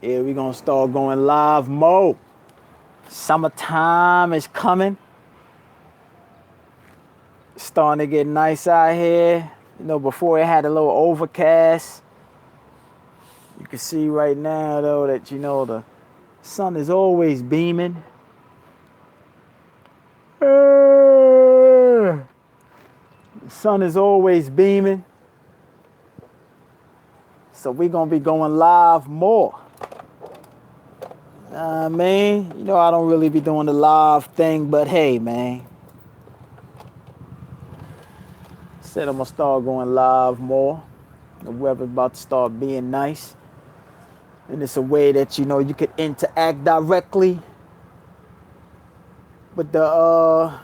Yeah, we're gonna start going live mode. Summertime is coming. It's starting to get nice out here. You know, before it had a little overcast. You can see right now though that the sun is always beaming. The sun is always beaming. So we're gonna be going live more. I mean, I don't really be doing the live thing, but hey, man. Said I'm gonna start going live more. The weather's about to start being nice. And it's a way that, you could interact directly with the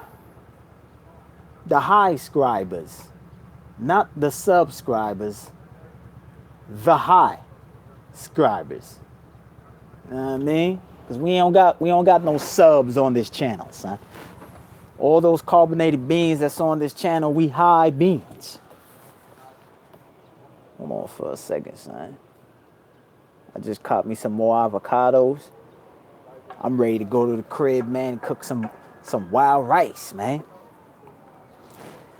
high scribers, not the subscribers, the high scribers. You know what I mean? Because we don't got no subs on this channel, son. All those carbonated beans that's on this channel, we high beans. Hold on for a second, son. I just caught me some more avocados. I'm ready to go to the crib, man, and cook some wild rice, man.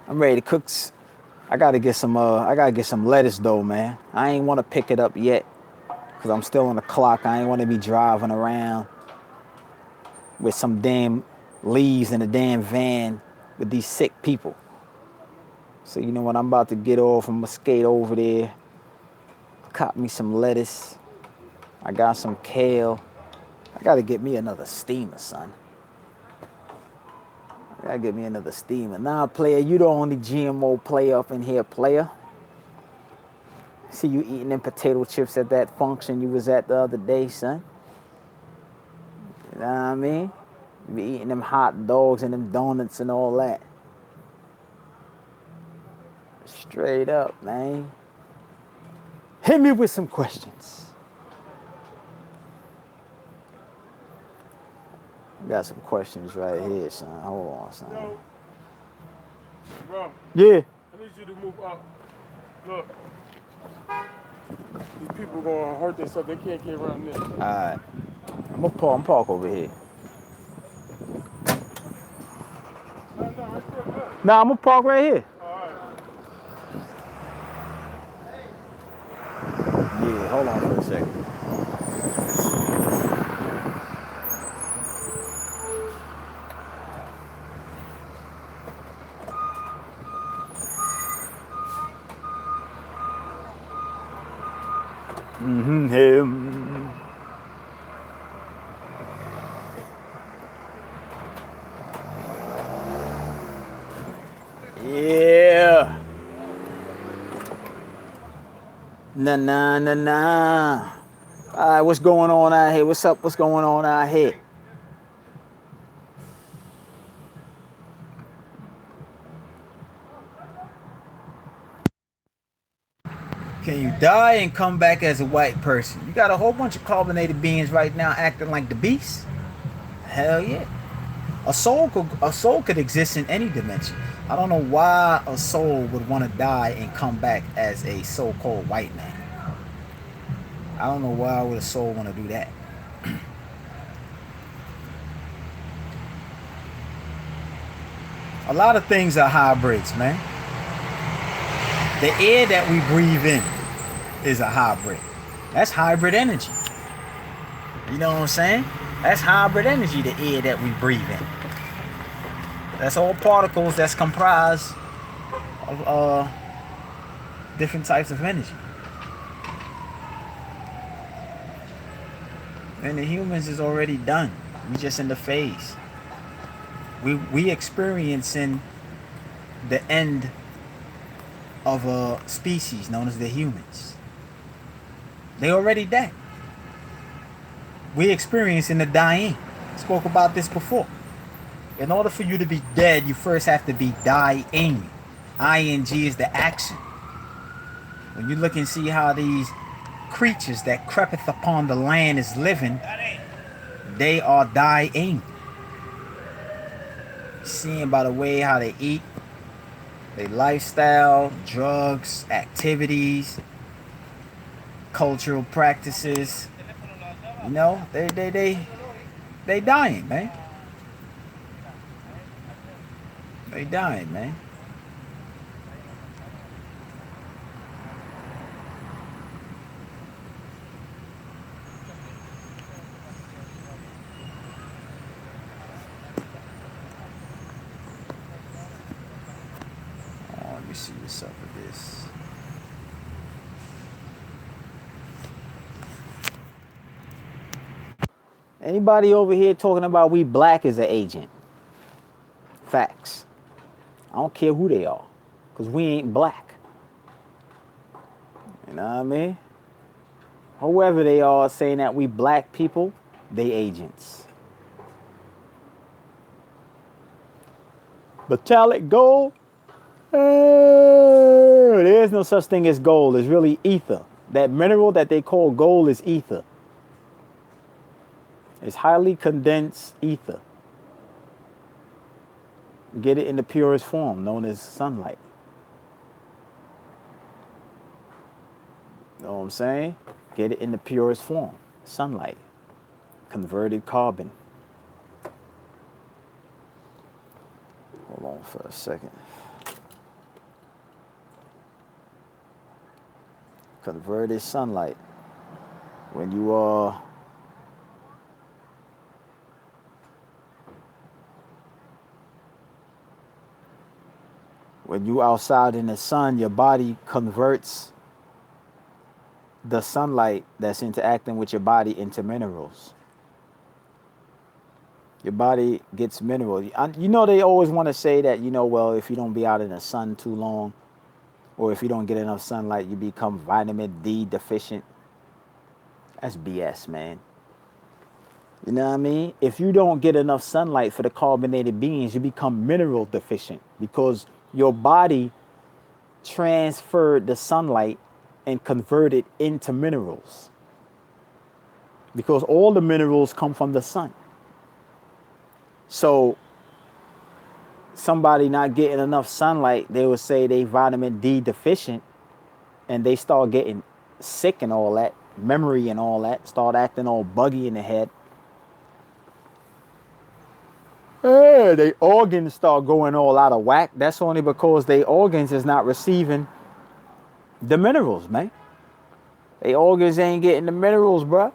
I'm ready to cook. I gotta get some lettuce though, man. I ain't wanna pick it up yet, cause I'm still on the clock. I ain't wanna be driving around with some damn leaves in a damn van with these sick people. So you know what, I'm about to get off. I'm gonna skate over there, cop me some lettuce. I got some kale. I gotta get me another steamer, son. I gotta get me another steamer. Nah, player, you the only GMO player up in here, player. See you eating them potato chips at that function you was at the other day, son. You know what I mean? You be eating them hot dogs and them donuts and all that. Straight up, man. Hit me with some questions. Got some questions right here, son. Hold on, son. Yo, bro. Yeah. I need you to move up. Look. These people gonna hurt themselves. They can't get around this. All right. I'm park over here. No, right there, look. Nah, I'm gonna park right here. All right. Yeah, hold on for a second. Him. Yeah. Nah. All right, what's going on out here? What's up? What's going on out here? Can you die and come back as a white person? You got a whole bunch of carbonated beings right now acting like the beast. Hell yeah. A soul could exist in any dimension. I don't know why a soul would want to die and come back as a so-called white man. I don't know why would a soul want to do that. A lot of things are hybrids, man. The air that we breathe in is a hybrid. That's hybrid energy. You know what I'm saying? That's hybrid energy, the air that we breathe in. That's all particles that's comprised of different types of energy. And the humans is already done. We just in the phase. We experiencing the end of a species known as the humans. They already dead. We experiencing the dying. Spoke about this before. In order for you to be dead, you first have to be dying. ING is the action. When you look and see how these creatures that creepeth upon the land is living, they are dying. Seeing by the way how they eat, their lifestyle, drugs, activities, cultural practices, You know, they dying, man. They dying, man. Oh, let me see what's up with this. Anybody over here talking about we black is an agent? Facts. I don't care who they are, because we ain't black. You know what I mean? Whoever they are saying that we black people, they agents. Metallic gold? There is no such thing as gold. It's really ether. That mineral that they call gold is ether. It's highly condensed ether. Get it in the purest form, known as sunlight. You know what I'm saying? Get it in the purest form, sunlight. Converted carbon. Hold on for a second. Converted sunlight. When you outside in the sun, your body converts the sunlight that's interacting with your body into minerals. Your body gets minerals. You know, they always want to say that, well, if you don't be out in the sun too long, or if you don't get enough sunlight, you become vitamin D deficient. That's BS, man. You know what I mean? If you don't get enough sunlight for the carbonated beings, you become mineral deficient because your body transferred the sunlight and converted into minerals. Because all the minerals come from the sun. So somebody not getting enough sunlight, they would say they vitamin D deficient, and they start getting sick and all that, memory and all that, start acting all buggy in the head. Their organs start going all out of whack. That's only because their organs is not receiving the minerals, man. Their organs ain't getting the minerals, bruh.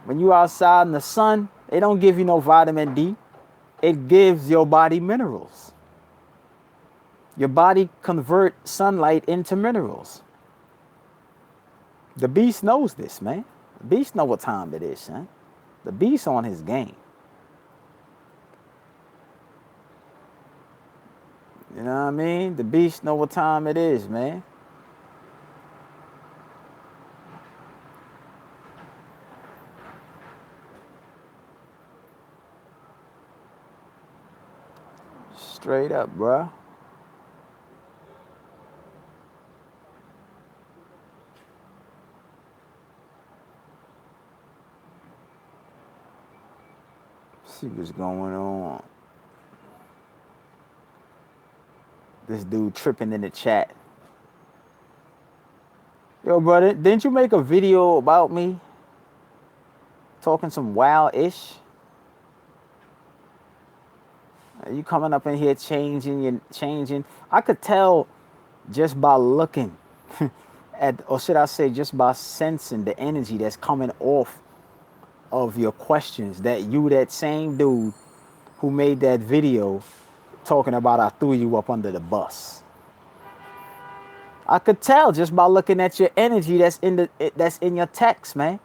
When you outside in the sun, they don't give you no vitamin D. It gives your body minerals. Your body convert sunlight into minerals. The beast knows this, man. The beast know what time it is, man. The beast on his game. You know what I mean? The beast know what time it is, man. Straight up, bruh. See what's going on. This dude tripping in the chat. Yo, brother, didn't you make a video about me? Talking some wild-ish? Are you coming up in here changing? I could tell just by looking at, or should I say just by sensing the energy that's coming off of your questions, that same dude who made that video talking about I threw you up under the bus. I could tell just by looking at your energy that's in your text, man.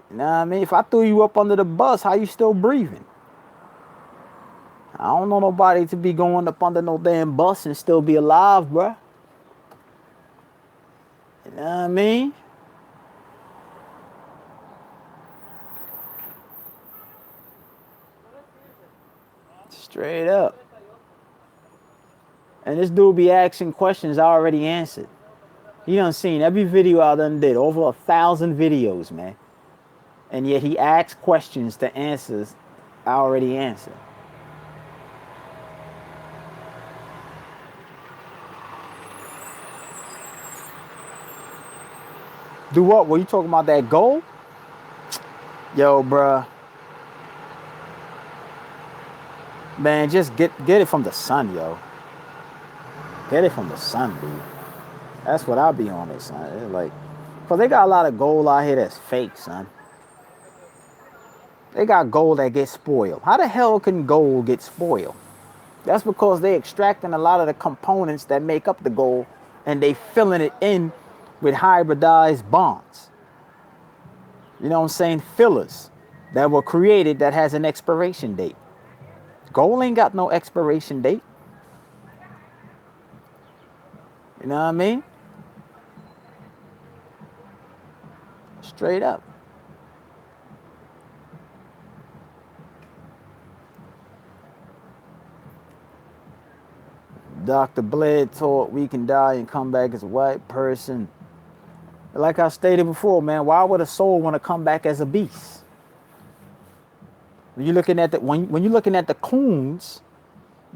You know what I mean? If I threw you up under the bus, how you still breathing? I don't know nobody to be going up under no damn bus and still be alive, bruh. You know what I mean? Straight up. And this dude be asking questions I already answered. He done seen every video I done did, over 1,000 videos, man. And yet he asks questions to answers I already answered. Do what? Were you talking about that gold? Yo, bruh. Man, just get it from the sun, yo. Get it from the sun, dude. That's what I'll be on it, son. It's like, cause they got a lot of gold out here that's fake, son. They got gold that gets spoiled. How the hell can gold get spoiled? That's because they extracting a lot of the components that make up the gold and they filling it in with hybridized bonds. You know what I'm saying? Fillers that were created that has an expiration date. Gold ain't got no expiration date. You know what I mean? Straight up. Dr. Bled taught we can die and come back as a white person. Like I stated before, man, why would a soul want to come back as a beast? When you're looking at when you're looking at the coons,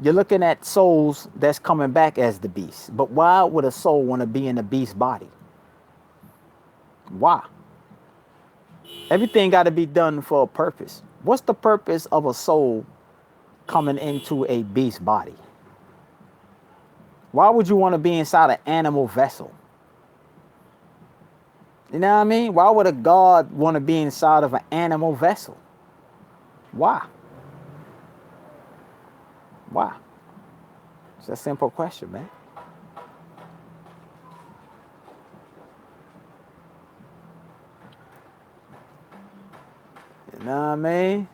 you're looking at souls that's coming back as the beast. But why would a soul want to be in a beast body? Why? Everything got to be done for a purpose. What's the purpose of a soul coming into a beast body? Why would you want to be inside an animal vessel? You know what I mean? Why would a god want to be inside of an animal vessel? Why? Why? It's a simple question, man. You know what I mean?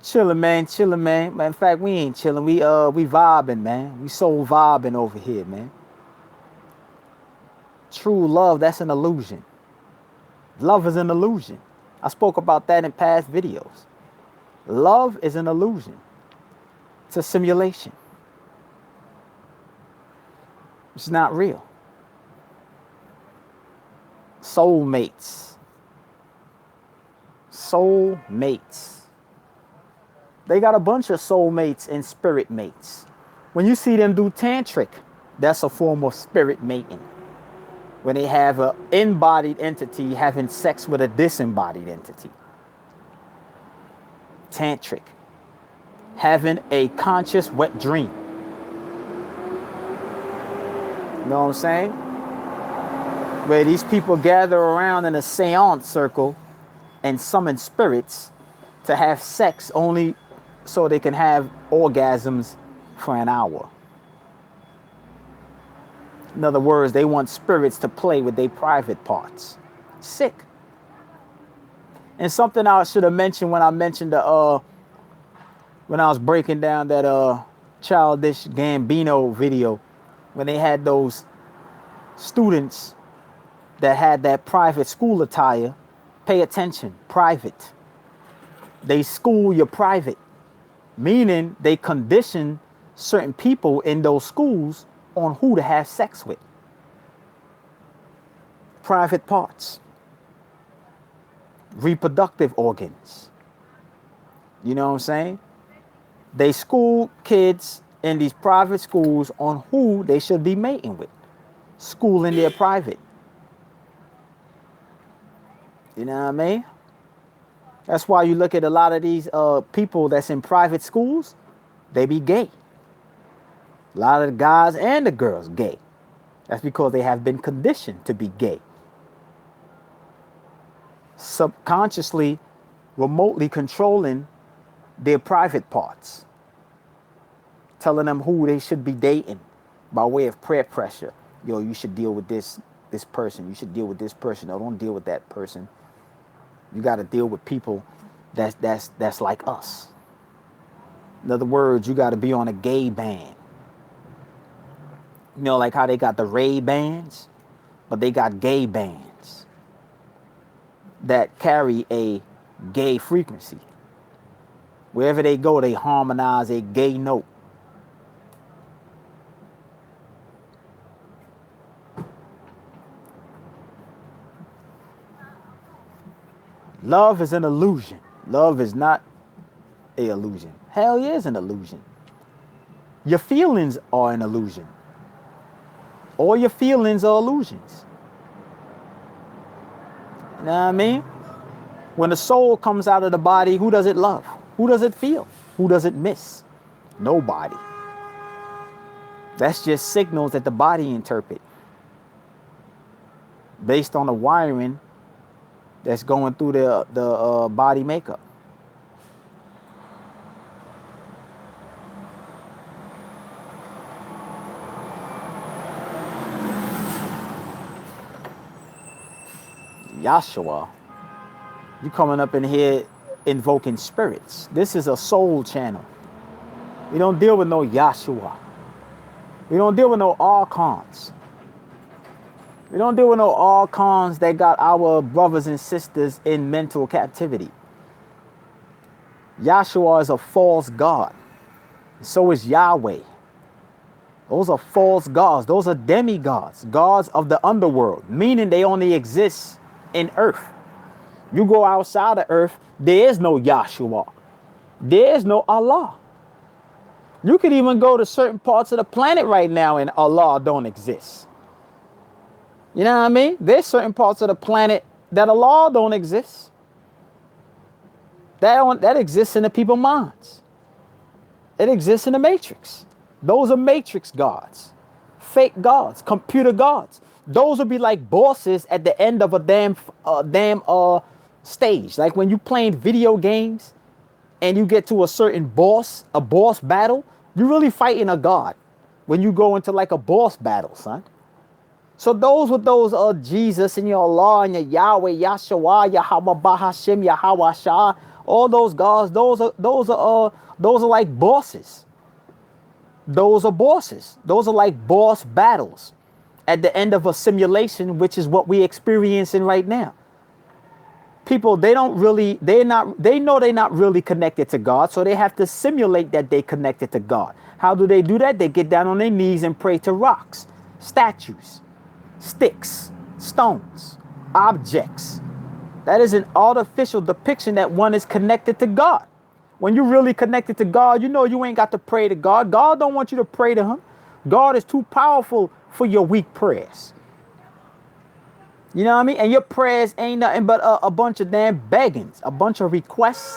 Chilling, man. Chilling, man. In fact, we ain't chilling. We vibing, man. We soul vibing over here, man. True love, that's an illusion. Love is an illusion. I spoke about that in past videos. Love is an illusion. It's a simulation. It's not real. Soulmates. Soulmates. They got a bunch of soulmates and spirit mates. When you see them do tantric, that's a form of spirit mating. When they have an embodied entity having sex with a disembodied entity. Tantric. Having a conscious wet dream. You know what I'm saying? Where these people gather around in a seance circle and summon spirits to have sex only so they can have orgasms for an hour. In other words, they want spirits to play with their private parts. Sick. And something I should have mentioned when I mentioned when I was breaking down that Childish Gambino video, when they had those students that had that private school attire. Pay attention, private. They school your private, meaning they condition certain people in those schools on who to have sex with. Private parts. Reproductive organs. You know what I'm saying? They school kids in these private schools on who they should be mating with. Schooling their private. You know what I mean? That's why you look at a lot of these people that's in private schools, they be gay. A lot of the guys and the girls gay. That's because they have been conditioned to be gay. Subconsciously, remotely controlling their private parts. Telling them who they should be dating by way of peer pressure. Yo, you should deal with this person. You should deal with this person. No, don't deal with that person. You got to deal with people that's like us. In other words, you got to be on a gay band. You know, like how they got the Ray bands, but they got gay bands that carry a gay frequency. Wherever they go, they harmonize a gay note. Love is an illusion. Love is not a illusion. Hell yeah, it's an illusion. Your feelings are an illusion. All your feelings are illusions. You know what I mean? When the soul comes out of the body, who does it love? Who does it feel? Who does it miss? Nobody. That's just signals that the body interpret based on the wiring that's going through the body makeup. Yahshua, you coming up in here invoking spirits. This is a soul channel. We don't deal with no Yahshua. We don't deal with no archons. We don't deal with no archons that got our brothers and sisters in mental captivity. Yahshua is a false god. So is Yahweh. Those are false gods. Those are demigods, gods of the underworld, meaning they only exist in earth. You go outside of earth, there is no Yahshua. There is no Allah. You could even go to certain parts of the planet right now and Allah don't exist. You know what I mean? There's certain parts of the planet that Allah don't exist. That exists in the people's minds. It exists in the matrix. Those are matrix gods, fake gods, computer gods. Those would be like bosses at the end of a damn stage. Like when you playing video games and you get to a certain boss, a boss battle, you're really fighting a god when you go into like a boss battle, son. So those with those Jesus and your Allah and your Yahweh, Yahshua, Yahweh Bahashim, Yahweh Shah, all those gods, those are like bosses. Those are bosses. Those are like boss battles at the end of a simulation, which is what we're experiencing right now. People, they know they're not really connected to God, so they have to simulate that they connected to God. How do they do that? They get down on their knees and pray to rocks, statues, sticks, stones, objects. That is an artificial depiction that one is connected to God. When you're really connected to God, you know you ain't got to pray to God. God don't want you to pray to him. God is too powerful for your weak prayers. You know what I mean? And your prayers ain't nothing but a bunch of damn beggings, a bunch of requests,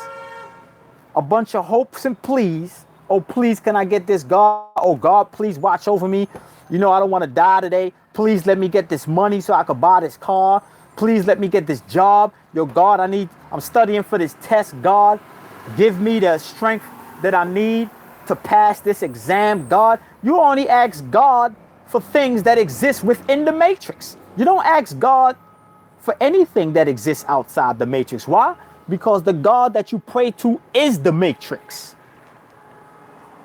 a bunch of hopes and pleas. Oh, please, can I get this, God? Oh, God, please watch over me. You know, I don't want to die today. Please let me get this money so I could buy this car. Please let me get this job. Yo, God, I'm studying for this test, God. Give me the strength that I need to pass this exam, God. You only ask God for things that exist within the matrix. You don't ask God for anything that exists outside the matrix. Why? Because the God that you pray to is the matrix.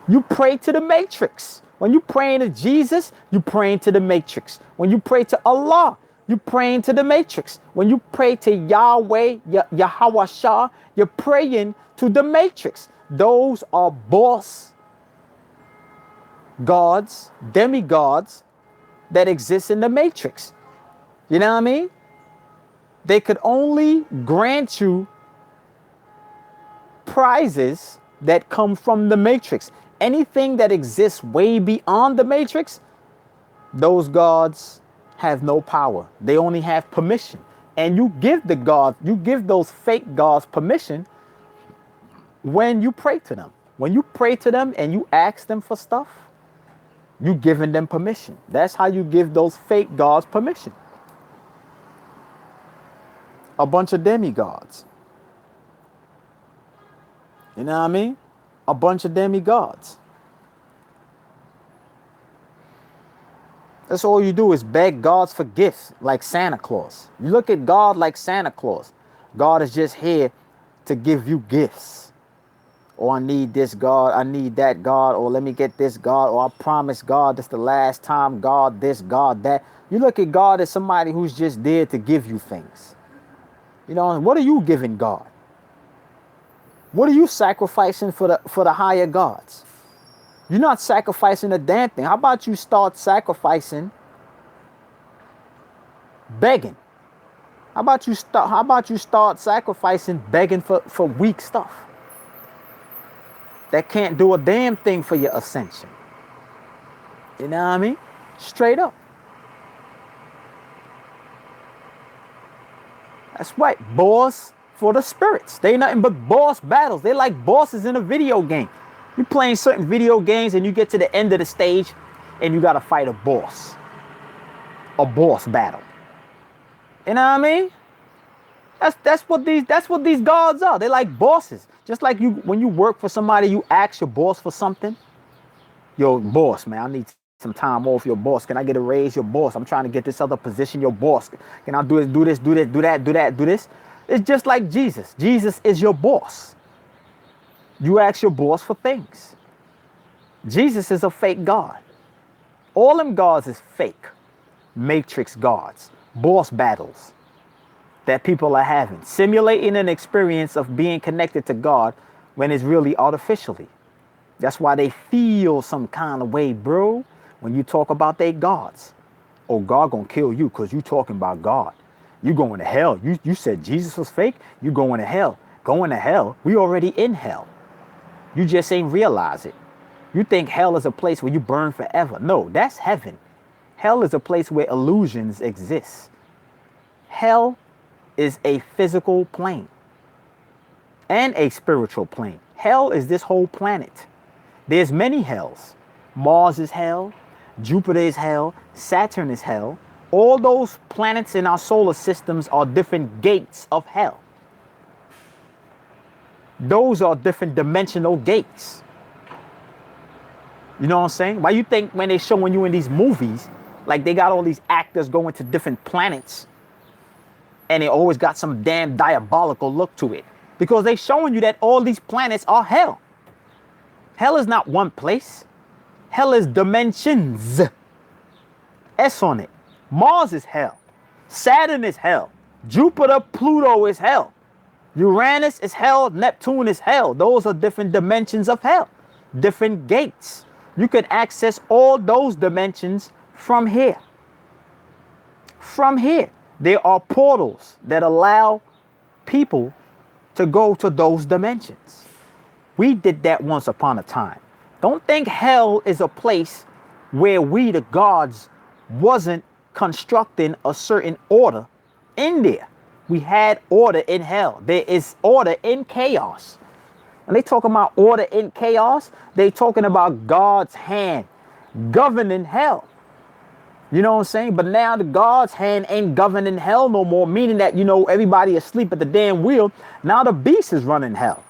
You pray to the matrix. When you praying to Jesus, you praying to the matrix. When you pray to Allah, you praying to the matrix. When you pray to Yahweh, Yahweh Shah, you're praying to the matrix. Those are boss gods, demigods that exist in the matrix. You know what I mean? They could only grant you prizes that come from the matrix. Anything that exists way beyond the matrix, those gods have no power. They only have permission. And you give those fake gods permission when you pray to them. When you pray to them and you ask them for stuff, you giving them permission. That's how you give those fake gods permission. A bunch of demigods. You know what I mean? A bunch of demigods. That's all you do is beg gods for gifts like Santa Claus. You look at God like Santa Claus. God is just here to give you gifts. Or I need this God, I need that God, or let me get this God, or I promise God this the last time, God this, God that. You look at God as somebody who's just there to give you things. You know, what are you giving God? What are you sacrificing for the higher gods? You're not sacrificing a damn thing. How about you start sacrificing begging? How about you start sacrificing, begging for weak stuff that can't do a damn thing for your ascension? You know what I mean? Straight up. That's right. Boss for the spirits. They nothing but boss battles. They like bosses in a video game. You playing certain video games and you get to the end of the stage and you gotta fight a boss. A boss battle. You know what I mean? That's what these gods are. They like bosses. Just like you, when you work for somebody, you ask your boss for something. Yo, boss, man, I need some time off. Your boss, can I get a raise? Your boss, I'm trying to get this other position. Your boss, can I do this, do this? It's just like Jesus. Jesus is your boss. You ask your boss for things. Jesus is a fake God. All them gods is fake. Matrix gods. Boss battles that people are having. Simulating an experience of being connected to God when it's really artificially. That's why they feel some kind of way, bro, when you talk about their gods. Oh, God gonna kill you because you talking about God. You going to hell. You said Jesus was fake. You going to hell. Going to hell. We already in hell. You just ain't realize it. You think hell is a place where you burn forever. No, that's heaven. Hell is a place where illusions exist. Hell is a physical plane and a spiritual plane. Hell is this whole planet. There's many hells. Mars is hell. Jupiter is hell. Saturn is hell. All those planets in our solar systems are different gates of hell. Those are different dimensional gates. You know what I'm saying? Why you think when they showing you in these movies, like they got all these actors going to different planets and they always got some damn diabolical look to it? Because they showing you that all these planets are hell. Hell is not one place. Hell is dimensions. S on it. Mars is hell. Saturn is hell. Jupiter, Pluto is hell. Uranus is hell. Neptune is hell. Those are different dimensions of hell. Different gates. You can access all those dimensions from here. From here. There are portals that allow people to go to those dimensions. We did that once upon a time. Don't think hell is a place where we, the gods, wasn't constructing a certain order in there. We had order in hell. There is order in chaos. When they talking about order in chaos, they talking about God's hand governing hell. You know what I'm saying? But now the God's hand ain't governing hell no more, meaning that, you know, everybody asleep at the damn wheel. Now the beast is running hell.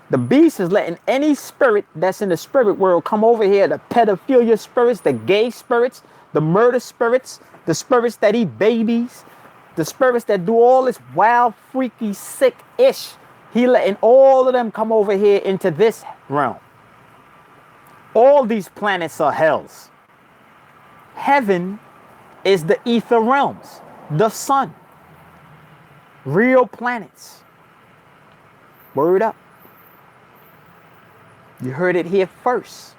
The beast is letting any spirit that's in the spirit world come over here. The pedophilia spirits, the gay spirits, the murder spirits, the spirits that eat babies, the spirits that do all this wild, freaky, sick-ish. He letting all of them come over here into this realm. All these planets are hells. Heaven is the ether realms, the sun, real planets. Word up. You heard it here first.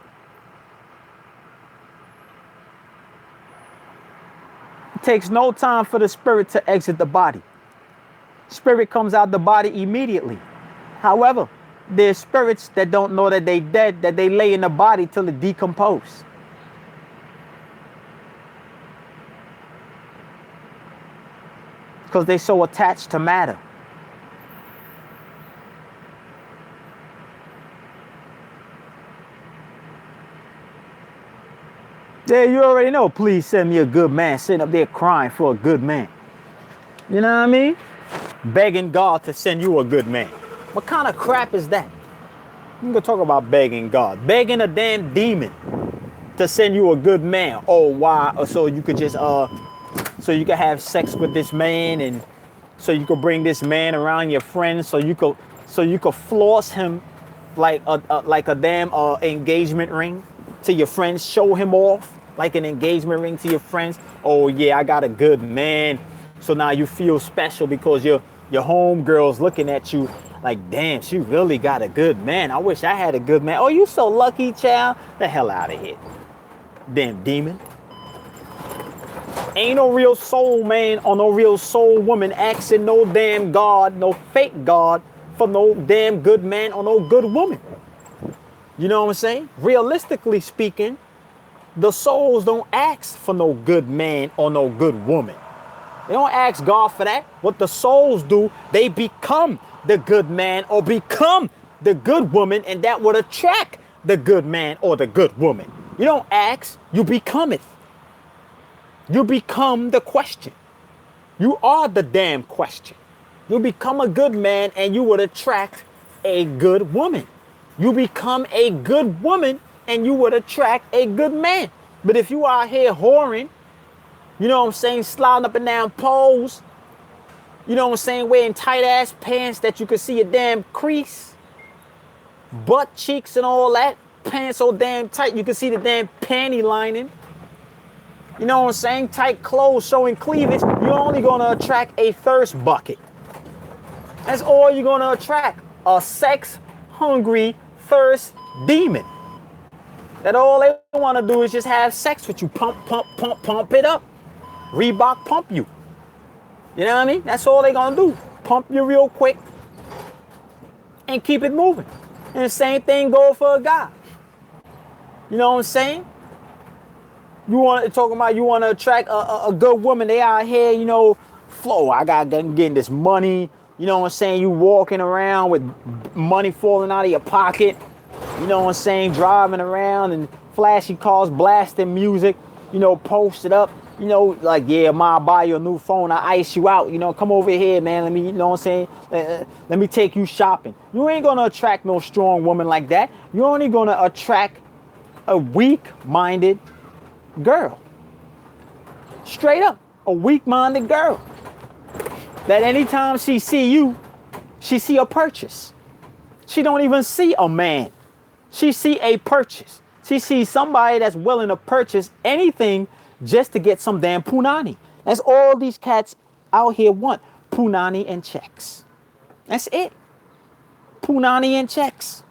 It takes no time for the spirit to exit the body. Spirit comes out the body immediately. However, there's spirits that don't know that they dead, that they lay in the body till it decomposes. Because they so attached to matter. Yeah, you already know. Please send me a good man. Sitting up there crying for a good man. You know what I mean? Begging God to send you a good man. What kind of crap is that? I'm gonna talk about begging God. Begging a damn demon to send you a good man. Oh, why? So you could just so you could have sex with this man, and so you could bring this man around your friends, so you could floss him like a damn engagement ring to your friends, show him off like an engagement ring to your friends. Oh yeah, I got a good man. So now you feel special because your homegirl's looking at you like, damn, she really got a good man. I wish I had a good man. Oh, you so lucky, child. The hell out of here. Damn demon. Ain't no real soul man or no real soul woman asking no damn God, no fake God, for no damn good man or no good woman. You know what I'm saying? Realistically speaking, the souls don't ask for no good man or no good woman. They don't ask God for that. What the souls do, they become the good man or become the good woman, and that would attract the good man or the good woman. You don't ask, you become it. You become the question. You are the damn question. You become a good man and you would attract a good woman. You become a good woman and you would attract a good man. But if you out here whoring, you know what I'm saying, sliding up and down poles, you know what I'm saying, wearing tight ass pants that you can see a damn crease, butt cheeks and all that, pants so damn tight you can see the damn panty lining. You know what I'm saying? Tight clothes showing cleavage. You're only going to attract a thirst bucket. That's all you're going to attract. A sex-hungry thirst demon. That all they want to do is just have sex with you. Pump, pump, pump, pump it up. Reebok pump you. You know what I mean? That's all they going to do. Pump you real quick and keep it moving. And the same thing goes for a guy. You know what I'm saying? You want to attract a good woman. They out here, you know, flow. I got getting this money. You know what I'm saying? You walking around with money falling out of your pocket. You know what I'm saying? Driving around and flashy cars, blasting music. You know, posted up. You know, like, yeah, Ma, buy you a new phone. I ice you out. You know, come over here, man. Let me, you know what I'm saying? Let me take you shopping. You ain't gonna attract no strong woman like that. You're only gonna attract a weak-minded girl. Straight up, a weak-minded girl. That anytime she see you, she see a purchase. She don't even see a man. She see a purchase. She sees somebody that's willing to purchase anything just to get some damn punani. That's all these cats out here want. Punani and checks. That's it. Punani and checks.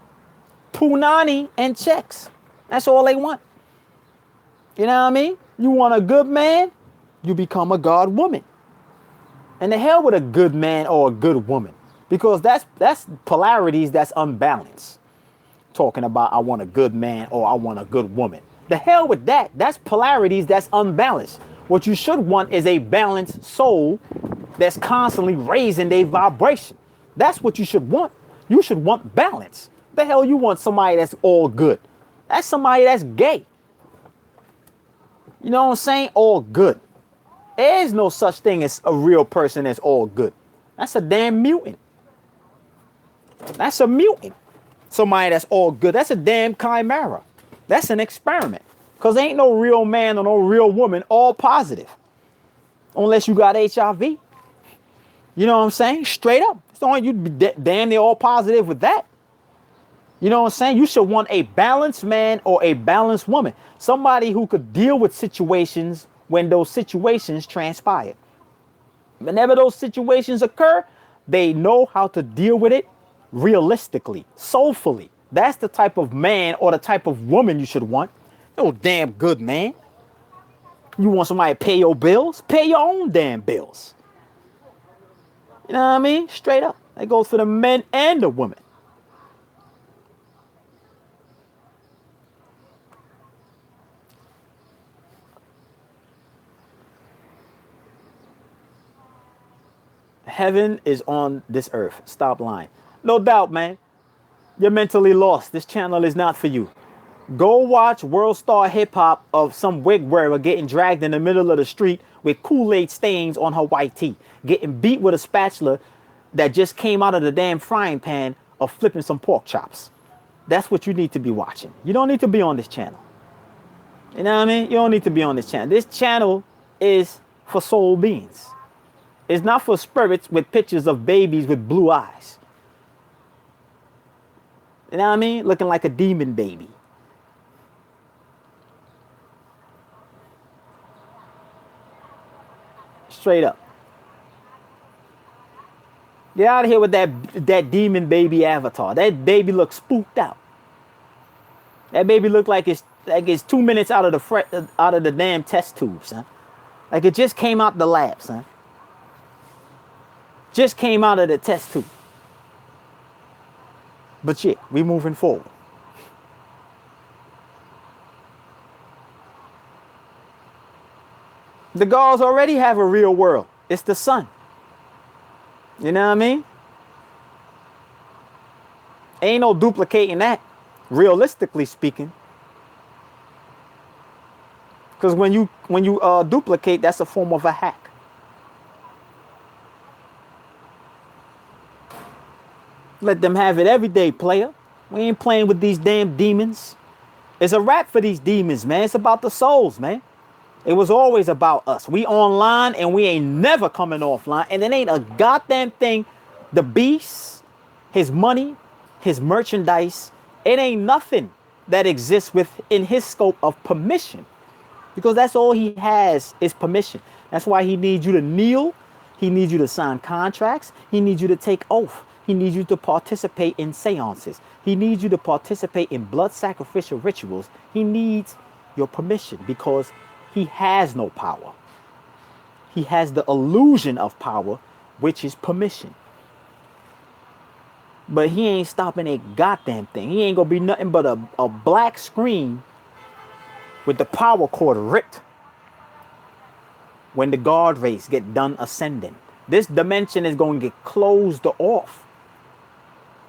Punani and checks. That's all they want. You know what I mean? You want a good man, you become a God woman. And the hell with a good man or a good woman. Because that's polarities that's unbalanced. Talking about I want a good man or I want a good woman. The hell with that. That's polarities that's unbalanced. What you should want is a balanced soul that's constantly raising their vibration. That's what you should want. You should want balance. The hell you want somebody that's all good. That's somebody that's gay. You know what I'm saying? All good. There is no such thing as a real person that's all good. That's a damn mutant. That's a mutant. Somebody that's all good. That's a damn chimera. That's an experiment. Because there ain't no real man or no real woman all positive. Unless you got HIV. You know what I'm saying? Straight up. It's only you'd be damn near all positive with that. You know what I'm saying? You should want a balanced man or a balanced woman. Somebody who could deal with situations when those situations transpire. Whenever those situations occur, they know how to deal with it realistically, soulfully. That's the type of man or the type of woman you should want. No damn good man. You want somebody to pay your bills? Pay your own damn bills. You know what I mean? Straight up. That goes for the men and the women. Heaven is on this earth. Stop lying. No doubt, man. You're mentally lost. This channel is not for you. Go watch World Star Hip Hop of some wig wearer getting dragged in the middle of the street with Kool-Aid stains on her white tee, getting beat with a spatula that just came out of the damn frying pan of flipping some pork chops. That's what you need to be watching. You don't need to be on this channel. You know what I mean? You don't need to be on this channel. This channel is for soul beings. It's not for spirits with pictures of babies with blue eyes. You know what I mean? Looking like a demon baby. Straight up. Get out of here with that demon baby avatar. That baby looks spooked out. That baby look like it's 2 minutes out of the damn test tube, son. Like it just came out the lab, son. Just came out of the test tube. But yeah, we moving forward. The gods already have a real world. It's the sun. You know what I mean? Ain't no duplicating that, realistically speaking. Because when you duplicate, that's a form of a hack. Let them have it every day, player. We ain't playing with these damn demons. It's a wrap for these demons, man. It's about the souls, man. It was always about us. We online and we ain't never coming offline. And it ain't a goddamn thing. The beast, his money, his merchandise, it ain't nothing that exists within his scope of permission. Because that's all he has is permission. That's why he needs you to kneel. He needs you to sign contracts. He needs you to take oath. He needs you to participate in seances. He needs you to participate in blood sacrificial rituals. He needs your permission because he has no power. He has the illusion of power, which is permission. But he ain't stopping a goddamn thing. He ain't gonna be nothing but a black screen with the power cord ripped when the guard rays get done ascending. This dimension is going to get closed off.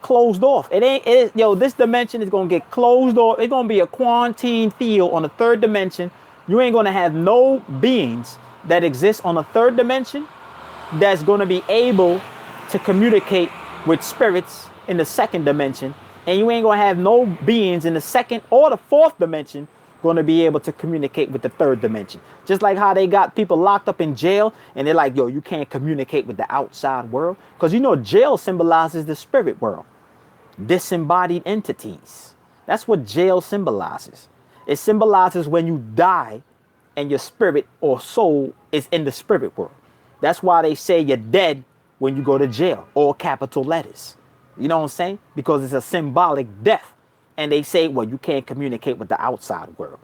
Closed off. This dimension is going to get closed off. It's going to be a quarantine field on the third dimension. You ain't going to have no beings that exist on the third dimension that's going to be able to communicate with spirits in the second dimension. And you ain't going to have no beings in the second or the fourth dimension going to be able to communicate with the third dimension. Just like how they got people locked up in jail and they're like, yo, you can't communicate with the outside world. Because you know, jail symbolizes the spirit world. Disembodied entities. That's what jail symbolizes. It symbolizes when you die and your spirit or soul is in the spirit world. That's why they say you're dead when you go to jail, all capital letters. You know what I'm saying? Because it's a symbolic death. And they say, well, you can't communicate with the outside world.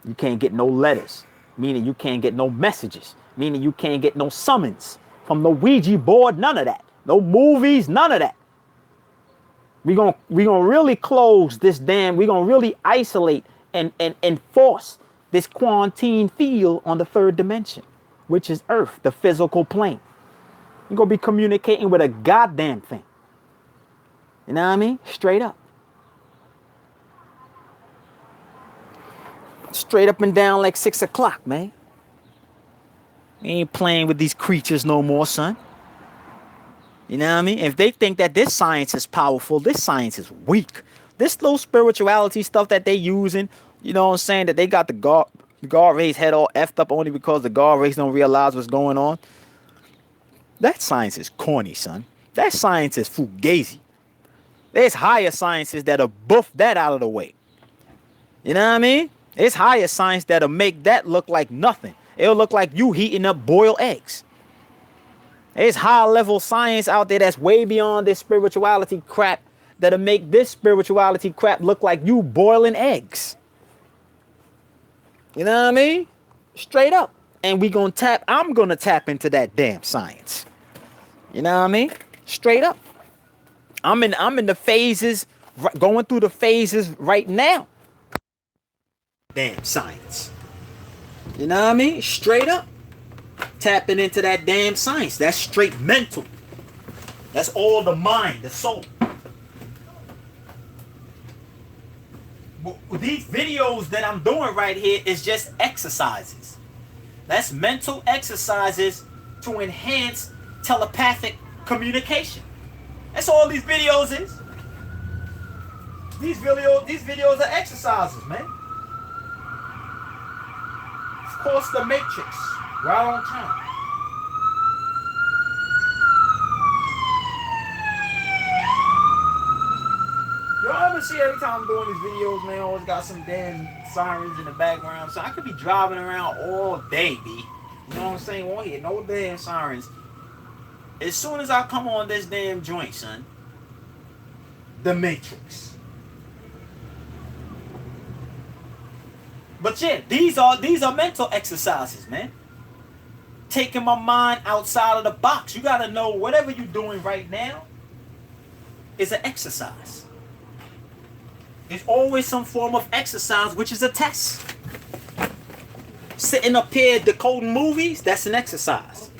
You can't get no letters, meaning you can't get no messages, meaning you can't get no summons from the Ouija board, none of that. No movies, none of that. We're gonna really close this damn, we're gonna really isolate and enforce this quarantine field on the third dimension, which is Earth, the physical plane. You're gonna be communicating with a goddamn thing. You know what I mean? Straight up. Straight up and down like 6 o'clock, man. We ain't playing with these creatures no more, son. You know what I mean? If they think that this science is powerful, this science is weak. This little spirituality stuff that they using, you know what I'm saying, that they got the guard rays head all effed up only because the guard rays don't realize what's going on. That science is corny, son. That science is fugazi. There's higher sciences that'll buff that out of the way. You know what I mean? It's higher science that'll make that look like nothing. It'll look like you heating up boiled eggs. There's high level science out there that's way beyond this spirituality crap that'll make this spirituality crap look like you boiling eggs. You know what I mean? Straight up. And I'm gonna tap into that damn science. You know what I mean? Straight up. I'm in the phases, going through the phases right now. Damn science. You know what I mean? Straight up. Tapping into that damn science. That's straight mental. That's all the mind, the soul. These videos that I'm doing right here is just exercises. That's mental exercises to enhance telepathic communication. That's all these videos is. These videos are exercises, man. Of course, the Matrix, right on time. Y'all ever see every time I'm doing these videos, man, I always got some damn sirens in the background. So I could be driving around all day, B. You know what I'm saying? Won't hear no damn sirens. As soon as I come on this damn joint, son, the Matrix. But yeah, these are mental exercises, man. Taking my mind outside of the box. You gotta know whatever you're doing right now is an exercise. There's always some form of exercise, which is a test. Sitting up here decoding movies, that's an exercise.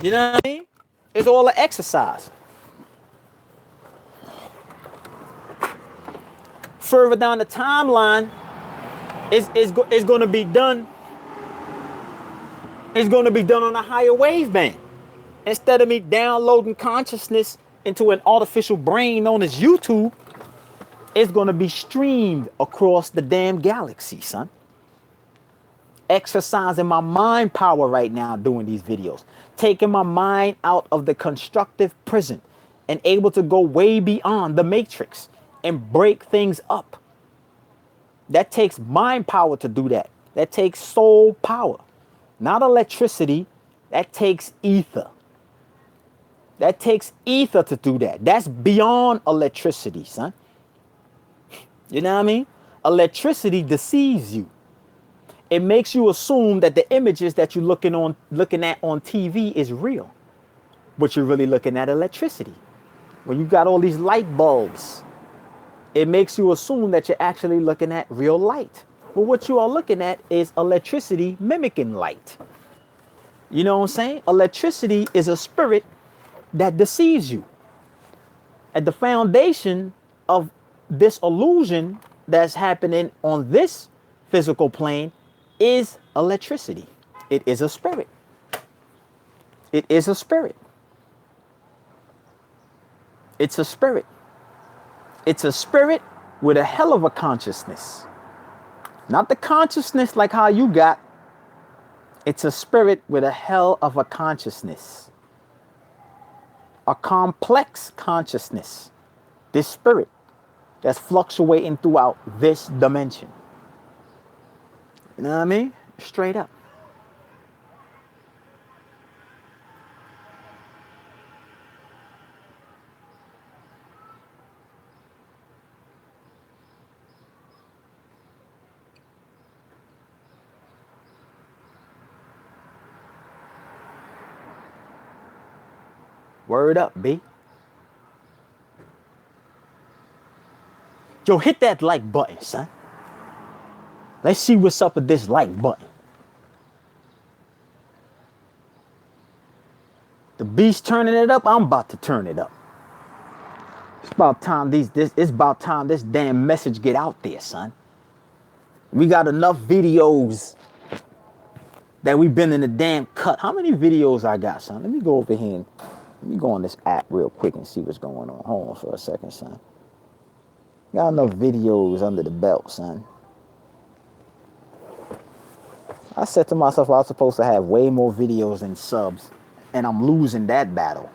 You know what I mean? It's all an exercise. Further down the timeline, it's going to be done. It's going to be done on a higher waveband. Instead of me downloading consciousness into an artificial brain known as YouTube, it's going to be streamed across the damn galaxy, son. Exercising my mind power right now doing these videos. Taking my mind out of the constructive prison and able to go way beyond the matrix and break things up. That takes mind power to do that. That takes soul power. Not electricity. That takes ether. That takes ether to do that. That's beyond electricity, son. You know what I mean? Electricity deceives you. It makes you assume that the images that you're looking at on TV is real. But you're really looking at electricity. When you got all these light bulbs, it makes you assume that you're actually looking at real light. But what you are looking at is electricity mimicking light. You know what I'm saying? Electricity is a spirit that deceives you. At the foundation of this illusion that's happening on this physical plane is electricity. It is a spirit. It is a spirit. It's a spirit. It's a spirit with a hell of a consciousness. Not the consciousness like how you got. It's a spirit with a hell of a consciousness. A complex consciousness. This spirit that's fluctuating throughout this dimension. You know what I mean? Straight up. Word up, B. Yo, hit that like button, son. Let's see what's up with this like button. The beast turning it up, I'm about to turn it up. It's about time it's about time this damn message get out there, son. We got enough videos that we've been in the damn cut. How many videos I got, son? Let me go over here and let me go on this app real quick and see what's going on. Hold on for a second, son. Got enough videos under the belt, son. I said to myself I was supposed to have way more videos than subs, and I'm losing that battle.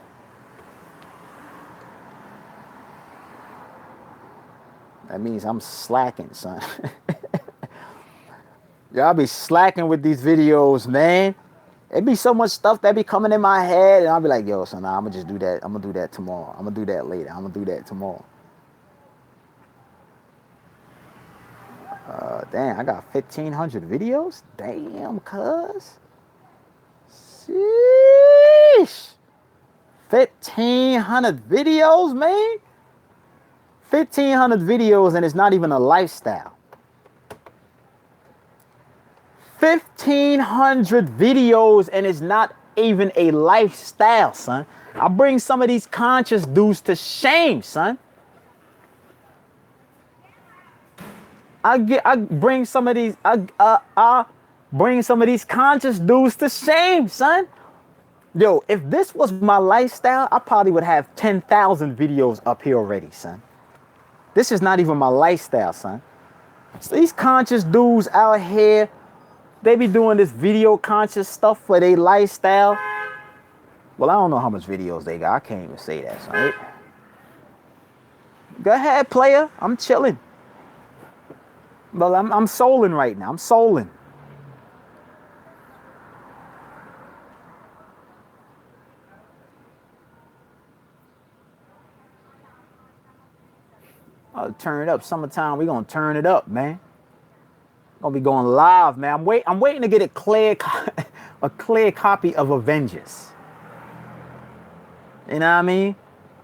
That means I'm slacking, son. Y'all be slacking with these videos, man. It be so much stuff that be coming in my head, and I'll be like, yo, son, nah, I'm gonna just do that. I'm gonna do that tomorrow. I'm gonna do that later. I'm gonna do that tomorrow. Damn, I got 1,500 videos? Damn, cuz. Sheesh. 1,500 videos, man? 1,500 videos, and it's not even a lifestyle. 1,500 videos, and it's not even a lifestyle, son. I bring some of these conscious dudes to shame, son. I bring some of these conscious dudes to shame, son. Yo, if this was my lifestyle, I probably would have 10,000 videos up here already, son. This is not even my lifestyle, son. So these conscious dudes out here, they be doing this video conscious stuff for their lifestyle. Well, I don't know how much videos they got. I can't even say that, son. Go ahead, player. I'm chilling. But I'm souling right now. I'm souling. I'll turn it up. Summertime, we gonna turn it up, man. Gonna be going live, man. I'm waiting to get a clear copy of Avengers. You know what I mean?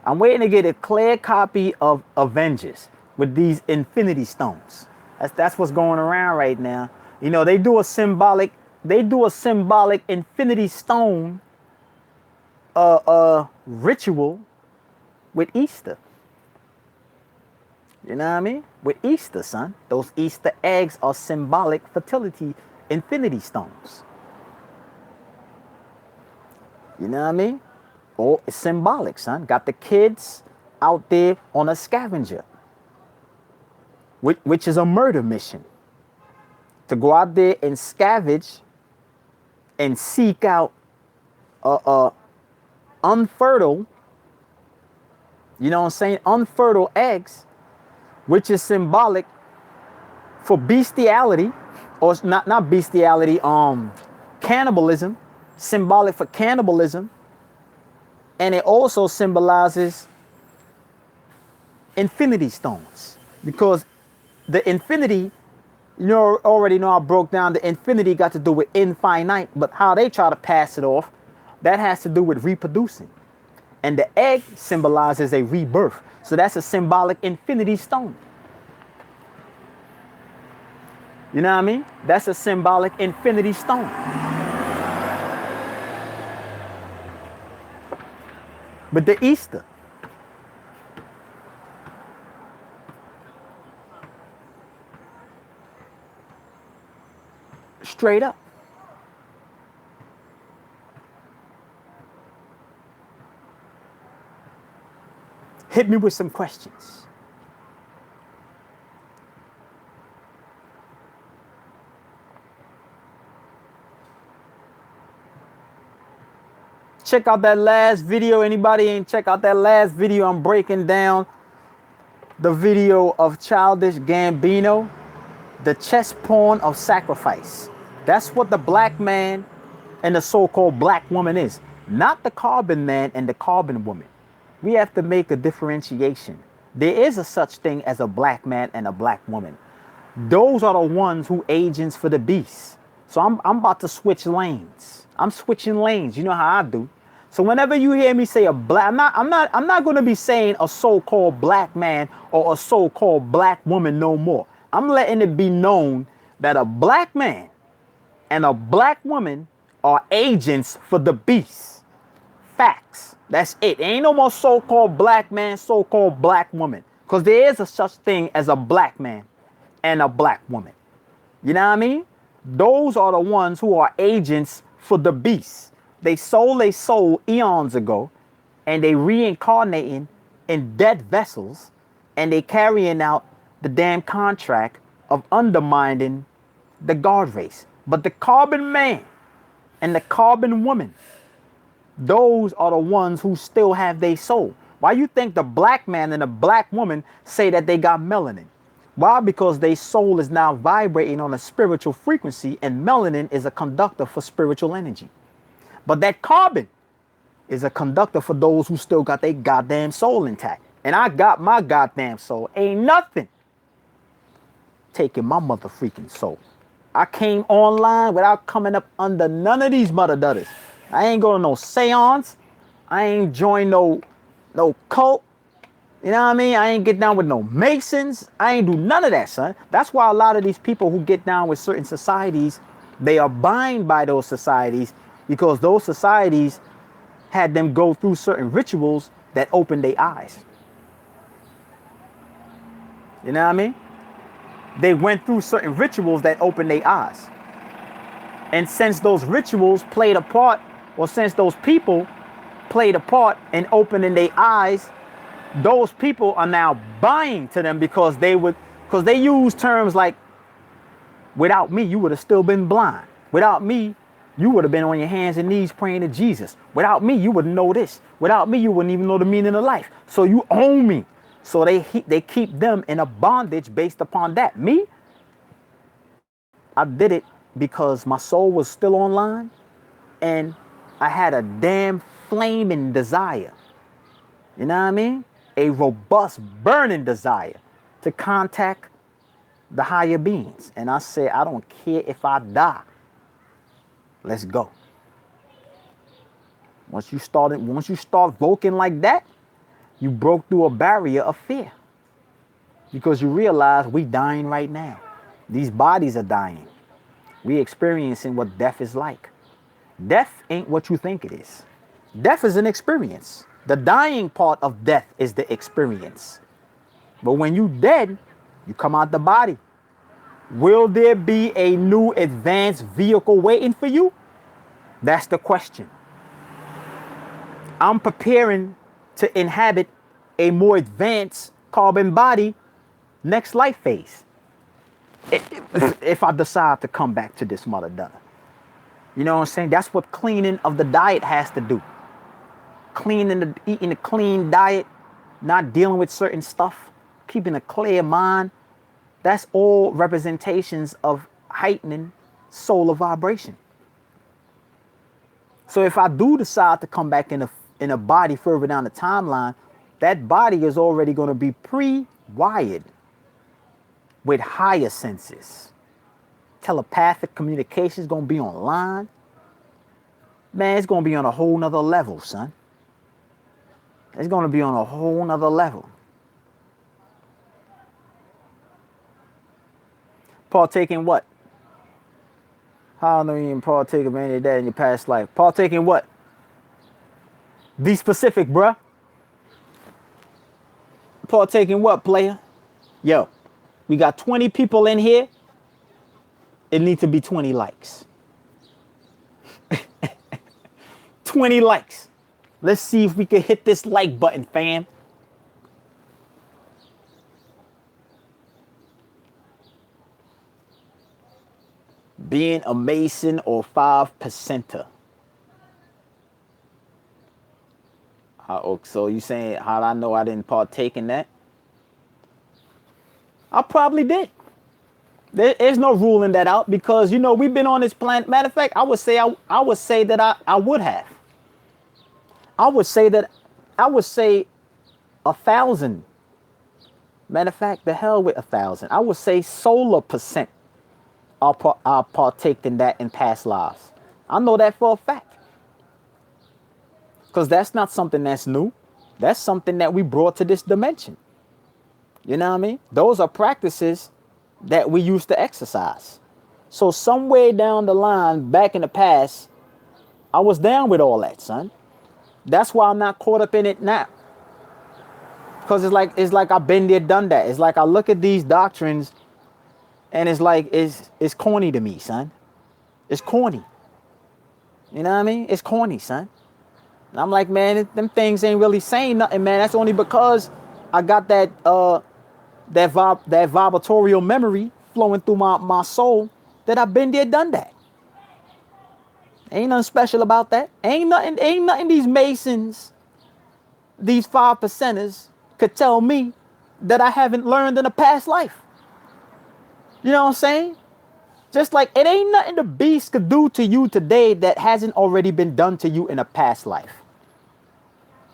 I'm waiting to get a clear copy of Avengers with these Infinity Stones. That's what's going around right now. You know, they do a symbolic Infinity Stone ritual with Easter. You know what I mean? With Easter, son. Those Easter eggs are symbolic fertility Infinity Stones. You know what I mean? Oh, it's symbolic, son. Got the kids out there on a scavenger, which is a murder mission. To go out there and scavenge and seek out unfertile, you know what I'm saying, unfertile eggs, which is symbolic for bestiality, or not bestiality, cannibalism, symbolic for cannibalism, and it also symbolizes infinity stones, because the infinity, you know, already know I broke down the infinity got to do with infinite, but how they try to pass it off, that has to do with reproducing. And the egg symbolizes a rebirth. So that's a symbolic infinity stone. You know what I mean? That's a symbolic infinity stone. But the Easter, straight up. Hit me with some questions. Check out that last video. Anybody ain't check out that last video? I'm breaking down the video of Childish Gambino, the chess pawn of sacrifice. That's what the black man and the so-called black woman is. Not the carbon man and the carbon woman. We have to make a differentiation. There is a such thing as a black man and a black woman. Those are the ones who agents for the beast. So I'm about to switch lanes. I'm switching lanes. You know how I do. So whenever you hear me say a black, I'm not going to be saying a so-called black man or a so-called black woman no more. I'm letting it be known that a black man and a black woman are agents for the beast. Facts. That's it. Ain't no more so-called black man, so-called black woman. Because there is a such thing as a black man and a black woman. You know what I mean? Those are the ones who are agents for the beast. They sold their soul eons ago, and they reincarnating in dead vessels, and they carrying out the damn contract of undermining the God race. But the carbon man and the carbon woman, those are the ones who still have their soul. Why you think the black man and the black woman say that they got melanin? Why? Because their soul is now vibrating on a spiritual frequency, and melanin is a conductor for spiritual energy. But that carbon is a conductor for those who still got their goddamn soul intact. And I got my goddamn soul. Ain't nothing taking my mother freaking soul. I came online without coming up under none of these mother dudders. I ain't going to no seance. I ain't joined no cult. You know what I mean? I ain't get down with no Masons. I ain't do none of that, son. That's why a lot of these people who get down with certain societies, they are bind by those societies, because those societies had them go through certain rituals that opened their eyes. You know what I mean? They went through certain rituals that opened their eyes. And since those rituals played a part, or since those people played a part in opening their eyes, those people are now buying to them, because they use terms like, without me, you would have still been blind. Without me, you would have been on your hands and knees praying to Jesus. Without me, you wouldn't know this. Without me, you wouldn't even know the meaning of life. So you own me. So they keep them in a bondage based upon that. Me, I did it because my soul was still online, and I had a damn flaming desire. You know what I mean? A robust, burning desire to contact the higher beings. And I said, I don't care if I die. Let's go. Once you start voking like that, you broke through a barrier of fear. Because you realize we dying right now. These bodies are dying. We experiencing what death is like. Death ain't what you think it is. Death is an experience. The dying part of death is the experience. But when you dead, you come out the body. Will there be a new advanced vehicle waiting for you? That's the question. I'm preparing to inhabit a more advanced carbon body next life phase. If I decide to come back to this mother done. You know what I'm saying? That's what cleaning of the diet has to do. Eating a clean diet, not dealing with certain stuff, keeping a clear mind. That's all representations of heightening solar vibration. So if I do decide to come back in a body further down the timeline, that body is already going to be pre-wired with higher senses. Telepathic communication is going to be online. Man, it's going to be on a whole nother level, son. It's going to be on a whole nother level. Partake in what? How do you even partake of any of that in your past life? Partake in what? Be specific, bruh. Partake in what, player? Yo, we got 20 people in here. It needs to be 20 likes. 20 likes. Let's see if we can hit this like button, fam. Being a Mason or 5%er. So you saying, how do I know I didn't partake in that? I probably did. There's no ruling that out because, you know, we've been on this planet. Matter of fact, I would say that I would have. I would say 1,000. Matter of fact, the hell with 1,000. I would say solar percent. I partaked in that in past lives. I know that for a fact. Because that's not something that's new. That's something that we brought to this dimension. You know what I mean? Those are practices that we used to exercise. So somewhere down the line, back in the past, I was down with all that, son. That's why I'm not caught up in it now. Because it's like I've been there, done that. It's like I look at these doctrines and it's like it's corny to me, son. It's corny. You know what I mean? It's corny, son. And I'm like, man, them things ain't really saying nothing, man. That's only because I got that vibratorial memory flowing through my soul that I've been there, done that. Ain't nothing special about that. Ain't nothing these Masons, these 5%ers could tell me that I haven't learned in a past life. You know what I'm saying? Just like it ain't nothing the beast could do to you today that hasn't already been done to you in a past life.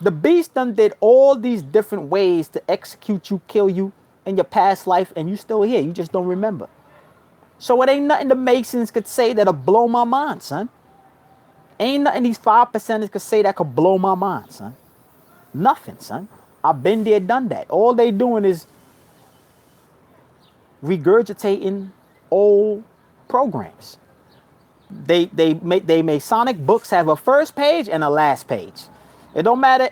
The beast done did all these different ways to execute you, kill you in your past life, and you still here. You just don't remember. So it ain't nothing the Masons could say that'll blow my mind, son. Ain't nothing these 5%ers could say that could blow my mind, son. Nothing, son. I've been there, done that. All they doing is regurgitating old programs. They Masonic books have a first page and a last page. It don't matter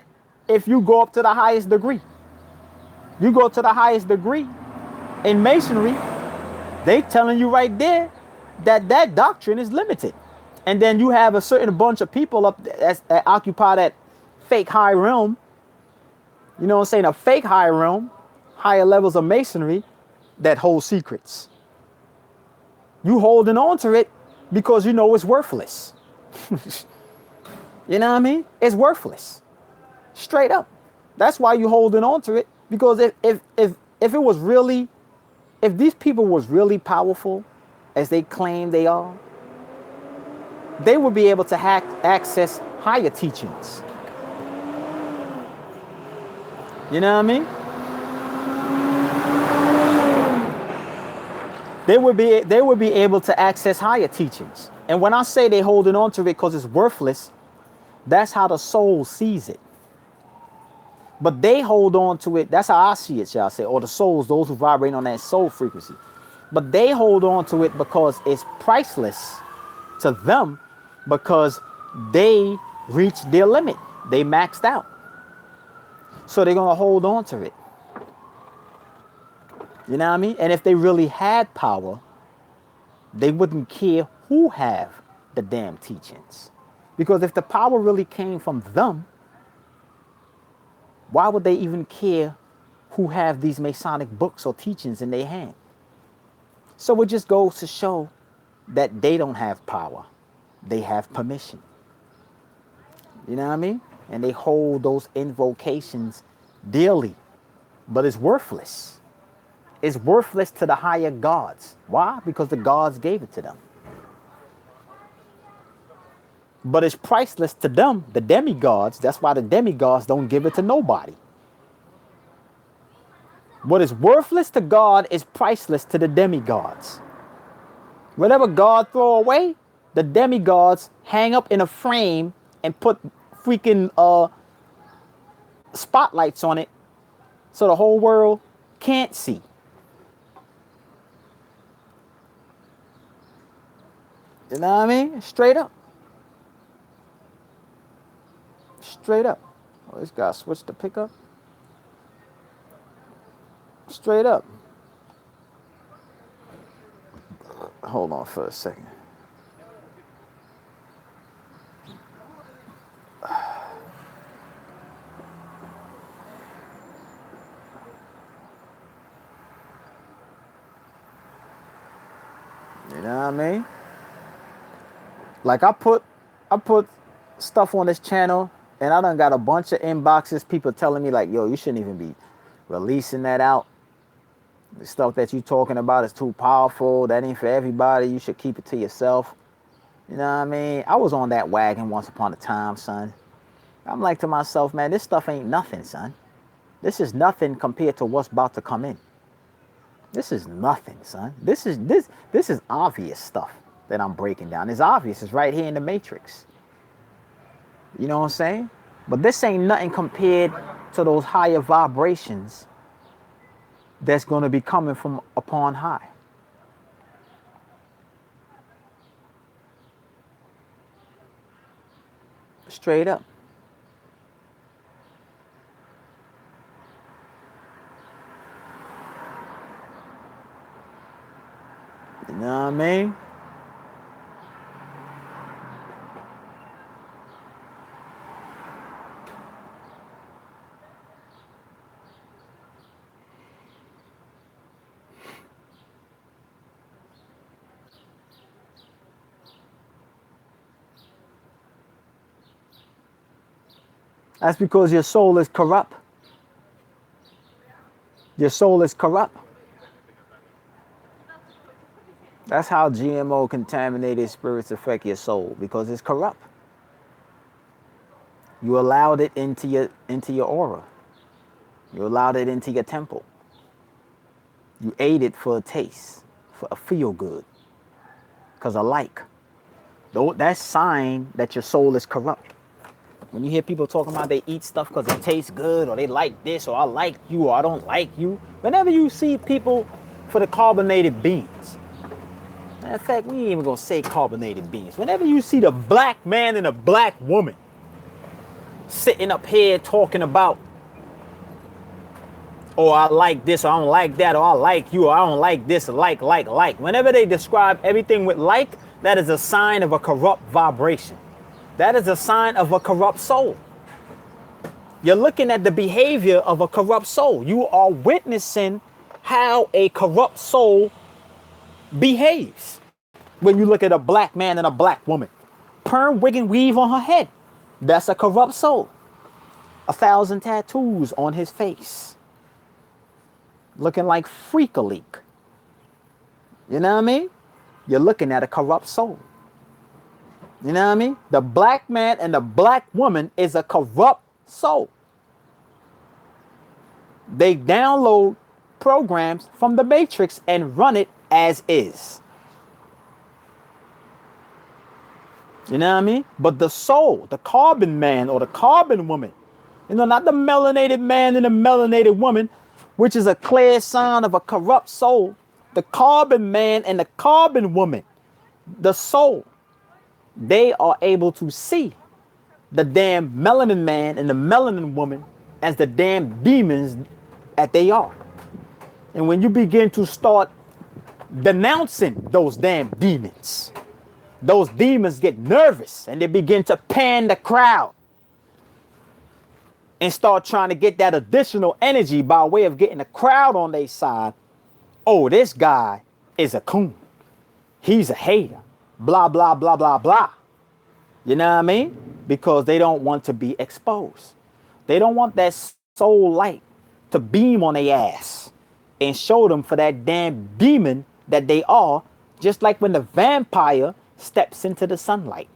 if you go up to the highest degree. You go to the highest degree in Masonry, they telling you right there that doctrine is limited. And then you have a certain bunch of people up that occupy that fake high realm. You know what I'm saying? A fake high realm, higher levels of Masonry that hold secrets. You holding on to it because you know it's worthless. You know what I mean? It's worthless. Straight up. That's why you holding on to it. Because if it was really, if these people was really powerful as they claim they are, they would be able to access higher teachings. You know what I mean? They would be able to access higher teachings. And when I say they holding on to it because it's worthless, that's how the soul sees it. But they hold on to it. That's how I see it, shall I say, or the souls, those who vibrate on that soul frequency. But they hold on to it because it's priceless to them, because they reached their limit. They maxed out. So they're going to hold on to it. You know what I mean? And if they really had power, they wouldn't care who have the damn teachings. Because if the power really came from them, why would they even care who have these Masonic books or teachings in their hand? So it just goes to show that they don't have power. They have permission. You know what I mean? And they hold those invocations dearly. But it's worthless. It's worthless to the higher gods. Why? Because the gods gave it to them. But it's priceless to them, the demigods. That's why the demigods don't give it to nobody. What is worthless to God is priceless to the demigods. Whatever God throw away, the demigods hang up in a frame and put freaking spotlights on it so the whole world can't see. You know what I mean? Straight up. Straight up. Oh, this guy switched the pickup. Straight up. Hold on for a second. You know what I mean? Like I put stuff on this channel, and I done got a bunch of inboxes, people telling me like, yo, you shouldn't even be releasing that out. The stuff that you talking about is too powerful. That ain't for everybody. You should keep it to yourself. You know what I mean? I was on that wagon once upon a time, son. I'm like to myself, man, this stuff ain't nothing, son. This is nothing compared to what's about to come in. This is nothing, son. This is obvious stuff that I'm breaking down. It's obvious. It's right here in the matrix. You know what I'm saying? But this ain't nothing compared to those higher vibrations that's going to be coming from upon high. Straight up. You know what I mean? That's because your soul is corrupt. Your soul is corrupt. That's how GMO contaminated spirits affect your soul, because it's corrupt. You allowed it into your aura. You allowed it into your temple. You ate it for a taste, for a feel good, because of like. That's sign that your soul is corrupt. When you hear people talking about they eat stuff because it tastes good, or they like this, or I like you, or I don't like you. Whenever you see people for the carbonated beans, matter of fact, we ain't even gonna say carbonated beans. Whenever you see the black man and a black woman sitting up here talking about, oh, I like this, or I don't like that, or I like you, or I don't like this, or like. Whenever they describe everything with like, that is a sign of a corrupt vibration. That is a sign of a corrupt soul. You're looking at the behavior of a corrupt soul. You are witnessing how a corrupt soul behaves. When you look at a black man and a black woman, perm, wig, and weave on her head, that's a corrupt soul. 1,000 tattoos on his face, looking like freak-a-leak. You know what I mean? You're looking at a corrupt soul. You know what I mean? The black man and the black woman is a corrupt soul. They download programs from the matrix and run it as is. You know what I mean? But the soul, the carbon man or the carbon woman, not the melanated man and the melanated woman, which is a clear sign of a corrupt soul. The carbon man and the carbon woman, the soul, they are able to see the damn melanin man and the melanin woman as the damn demons that they are. And when you begin to start denouncing those damn demons, those demons get nervous and they begin to pan the crowd and start trying to get that additional energy by way of getting the crowd on their side. Oh, this guy is a coon. He's a hater. Blah, blah, blah, blah, blah. You know what I mean? Because they don't want to be exposed. They don't want that soul light to beam on their ass and show them for that damn demon that they are, just like when the vampire steps into the sunlight.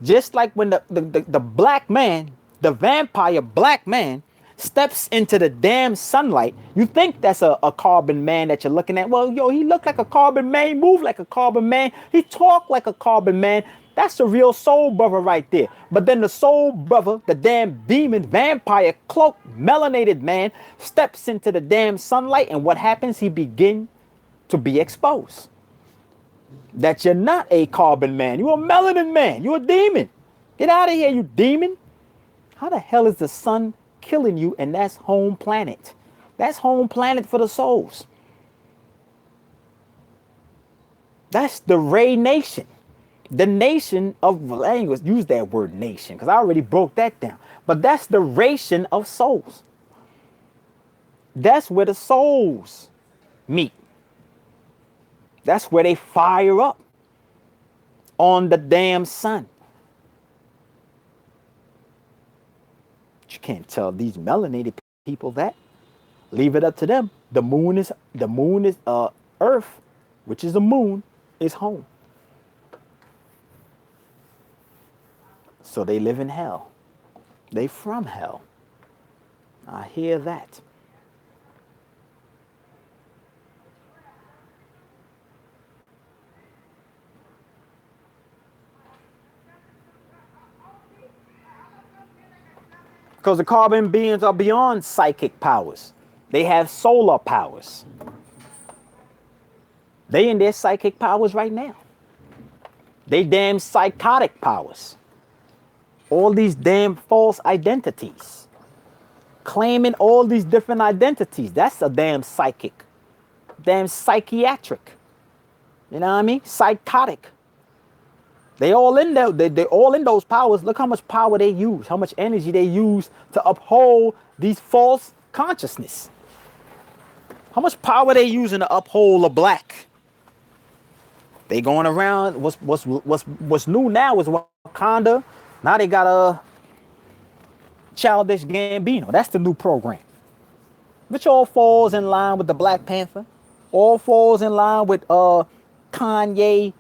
Just like when the black man, the vampire black man, steps into the damn sunlight, you think that's a carbon man that you're looking at. Well, yo, he looked like a carbon man, he moved like a carbon man, he talked like a carbon man. That's the real soul brother right there. But then the soul brother, the damn demon, vampire, cloaked, melanated man, steps into the damn sunlight, and what happens? He begins to be exposed. That you're not a carbon man. You're a melanin man. You're a demon. Get out of here, you demon. How the hell is the sun killing you? And that's home planet. That's home planet for the souls. That's the Ray Nation. The nation of language. Use that word nation because I already broke that down. But that's the ration of souls. That's where the souls meet. That's where they fire up on the damn sun. You can't tell these melanated people that. Leave it up to them. The moon is Earth, which is the moon, is home. So they live in hell. They from hell. I hear that. Because the carbon beings are beyond psychic powers. They have solar powers. They in their psychic powers right now. They damn psychotic powers. All these damn false identities. Claiming all these different identities. That's a damn psychic. Damn psychiatric. You know what I mean? Psychotic. They all in there. They're all in those powers. Look how much power they use. How much energy they use to uphold these false consciousness. How much power they using to uphold a black. They going around. What's new now is Wakanda. Now they got a Childish Gambino. That's the new program. Which all falls in line with the Black Panther. All falls in line with Kanye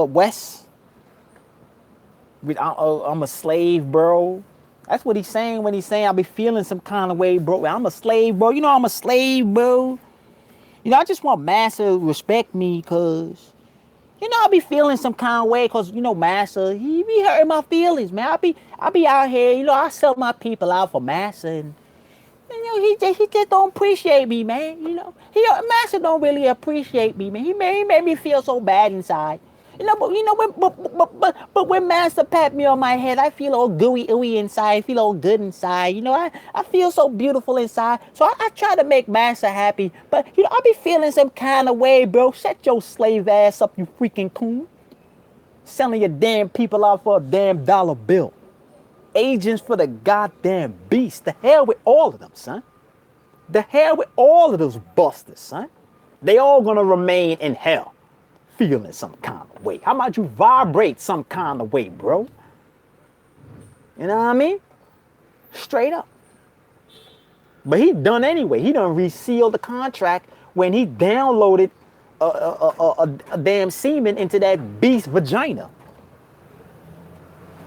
West. With I'm a slave, bro. That's what he's saying when he's saying I be feeling some kind of way, bro. I'm a slave, bro. You know I'm a slave, bro. You know, I just want Massa to respect me because, you know, I be feeling some kind of way because, you know, Massa, he be hurting my feelings, man. I be out here, you know, I sell my people out for Massa and, you know, he just don't appreciate me, man. You know, Massa don't really appreciate me, man. He made me feel so bad inside. You know, but when Master pat me on my head, I feel all gooey inside. I feel all good inside. You know, I feel so beautiful inside. So I try to make Master happy. But, you know, I be feeling some kind of way, bro. Shut your slave ass up, you freaking coon. Selling your damn people out for a damn dollar bill. Agents for the goddamn beast. The hell with all of them, son. The hell with all of those busters, son. They all gonna remain in hell. Feeling some kind of way. How about you vibrate some kind of way, bro? You know what I mean? Straight up. But he done anyway. He done resealed the contract when he downloaded a damn semen into that beast vagina.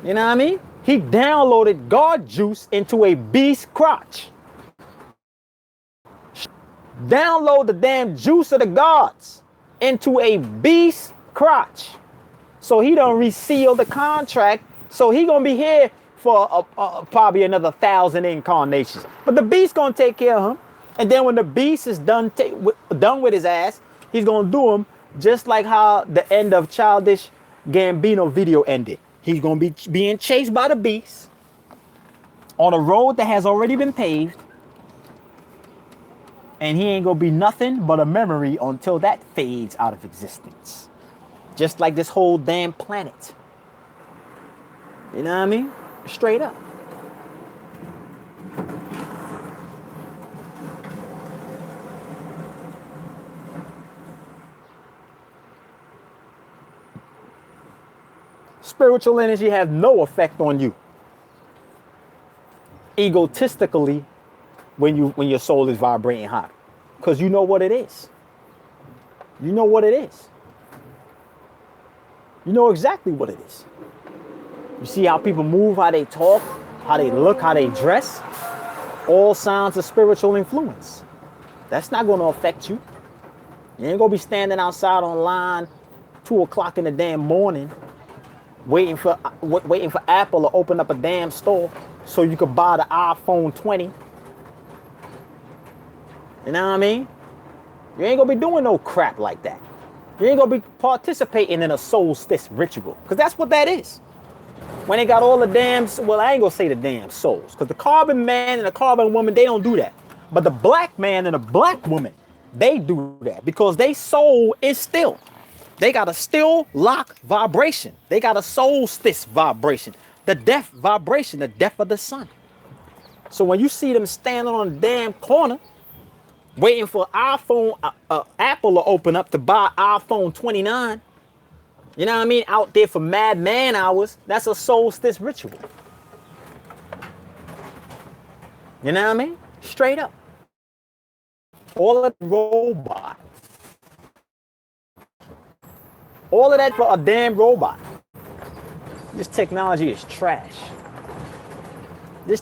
You know what I mean? He downloaded God juice into a beast crotch. download the damn juice of the gods into a beast crotch. So he don't reseal the contract. So he gonna be here for probably another 1,000 incarnations. But the beast gonna take care of him. And then when the beast is done with his ass, he's gonna do him just like how the end of Childish Gambino video ended. He's gonna be being chased by the beast on a road that has already been paved. And he ain't gonna be nothing but a memory until that fades out of existence. Just like this whole damn planet. You know what I mean? Straight up. Spiritual energy has no effect on you. Egotistically, when your soul is vibrating high, because you know what it is. You know what it is. You know exactly what it is. You see how people move, how they talk, how they look, how they dress. All signs of spiritual influence. That's not going to affect you. You ain't going to be standing outside on line 2 o'clock in the damn morning waiting for Apple to open up a damn store so you could buy the iPhone 20. You know what I mean? You ain't going to be doing no crap like that. You ain't going to be participating in a solstice ritual, because that's what that is. When they got all the damn, well, I ain't gonna say the damn souls, because the carbon man and the carbon woman, they don't do that. But the black man and the black woman, they do that, because they soul is still. They got a still lock vibration. They got a solstice vibration, the death vibration, the death of the sun. So when you see them standing on the damn corner, waiting for Apple to open up to buy iPhone 29, you know what I mean? Out there for mad man hours. That's a solstice ritual. You know what I mean? Straight up. All of the robots. All of that for a damn robot. This technology is trash. This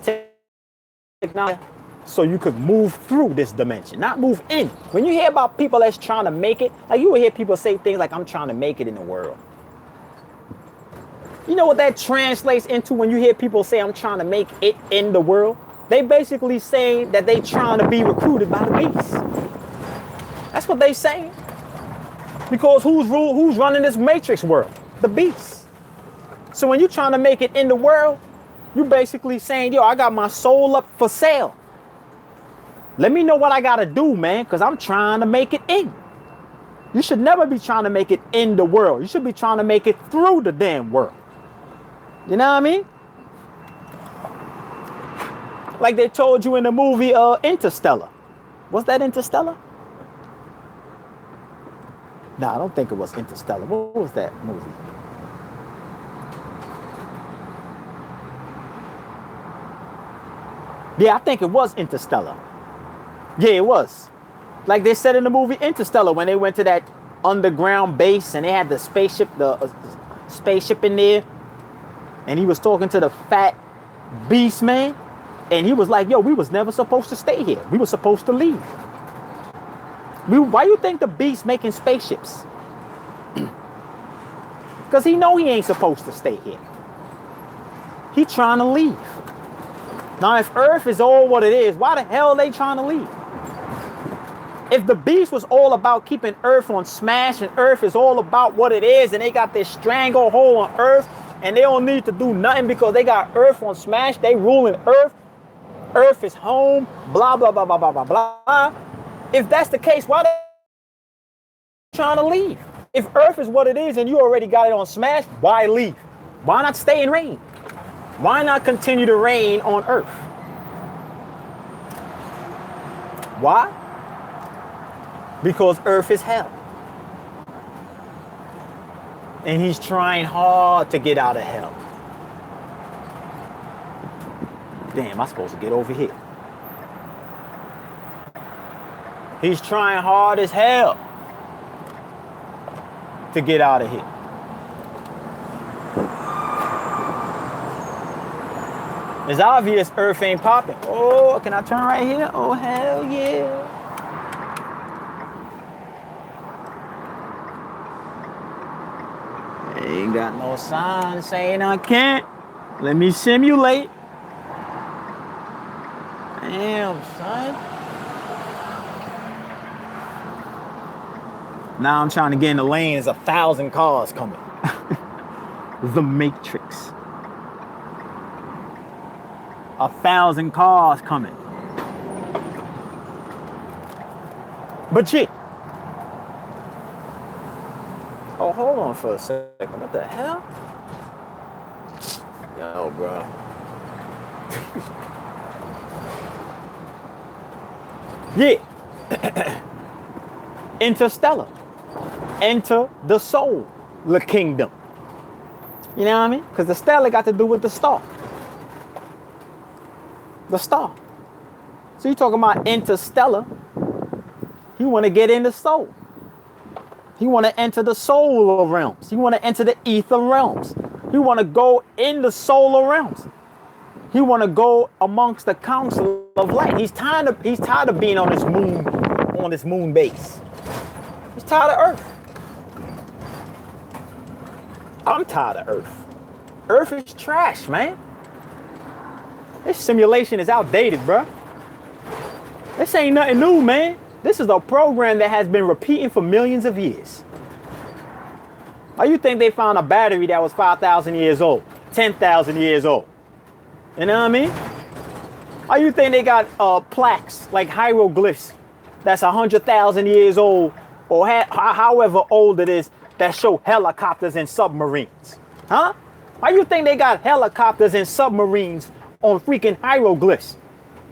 technology, so you could move through this dimension, not move in. When you hear about people that's trying to make it, like you will hear people say things like, I'm trying to make it in the world. You know what that translates into when you hear people say, I'm trying to make it in the world? They basically saying that they trying to be recruited by the beast. That's what they saying. Because who's running this matrix world? The beast. So when you're trying to make it in the world, you basically saying, yo, I got my soul up for sale. Let me know what I got to do, man, because I'm trying to make it in. You should never be trying to make it in the world. You should be trying to make it through the damn world. You know what I mean? Like they told you in the movie Interstellar. Was that Interstellar? No, I don't think it was Interstellar. What was that movie? Yeah, I think it was Interstellar. Yeah, it was. Like they said in the movie Interstellar, when they went to that underground base and they had the spaceship in there, and he was talking to the fat beast man, and he was like, yo, we was never supposed to stay here. We were supposed to leave. Why you think the beast making spaceships? Because he know he ain't supposed to stay here. He trying to leave. Now, if Earth is all what it is, why the hell are they trying to leave? If the beast was all about keeping Earth on smash, and Earth is all about what it is, and they got this stranglehold on Earth, and they don't need to do nothing because they got Earth on smash, they ruling Earth, Earth is home, blah, blah, blah, blah, blah, blah, blah. If that's the case, why are they trying to leave? If Earth is what it is and you already got it on smash, why leave? Why not stay and reign? Why not continue to reign on Earth? Why? Because Earth is hell. And he's trying hard to get out of hell. Damn, I'm supposed to get over here. He's trying hard as hell to get out of here. It's obvious Earth ain't popping. Oh, can I turn right here? Oh, hell yeah. got no sign saying I can't. Let me simulate. Damn, son. Now I'm trying to get in the lane. There's 1,000 cars coming. The Matrix. 1,000 cars coming. But yeah. Oh, hold on for a second. What the hell? Yo, bro. Yeah. Interstellar. Enter the soul, the kingdom. You know what I mean? Because the stellar got to do with the star. The star. So you talking about interstellar. You want to get in the soul. You want to enter the solar realms. You want to enter the ether realms. You want to go in the solar realms. You want to go amongst the council of light. He's tired of being on this moon base. He's tired of Earth. I'm tired of Earth. Earth is trash, man. This simulation is outdated, bro. This ain't nothing new, man. This is a program that has been repeating for millions of years. Why you think they found a battery that was 5,000 years old, 10,000 years old? You know what I mean? Why you think they got plaques like hieroglyphs that's 100,000 years old or however old it is that show helicopters and submarines? Huh? Why you think they got helicopters and submarines on freaking hieroglyphs?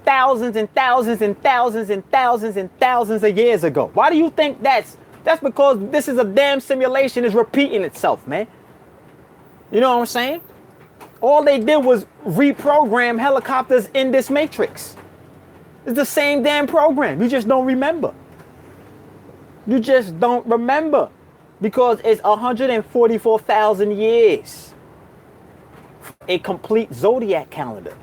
Thousands and thousands and thousands and thousands and thousands of years ago. Why do you think that's because this is a damn simulation is repeating itself, man. You know what I'm saying? All they did was reprogram helicopters in this matrix. It's the same damn program. You just don't remember. You just don't remember because it's 144,000 years. A complete zodiac calendar.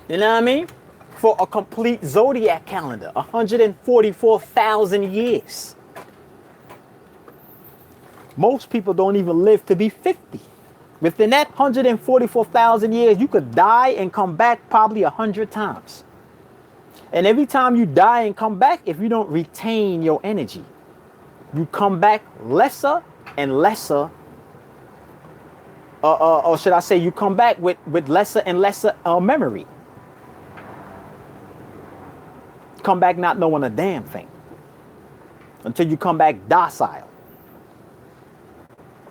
You know what I mean? For a complete zodiac calendar, 144,000 years. Most people don't even live to be 50. Within that 144,000 years, you could die and come back probably 100 times. And every time you die and come back, if you don't retain your energy, you come back lesser and lesser. Or should I say you come back with lesser and lesser memory. Come back not knowing a damn thing. Until you come back docile.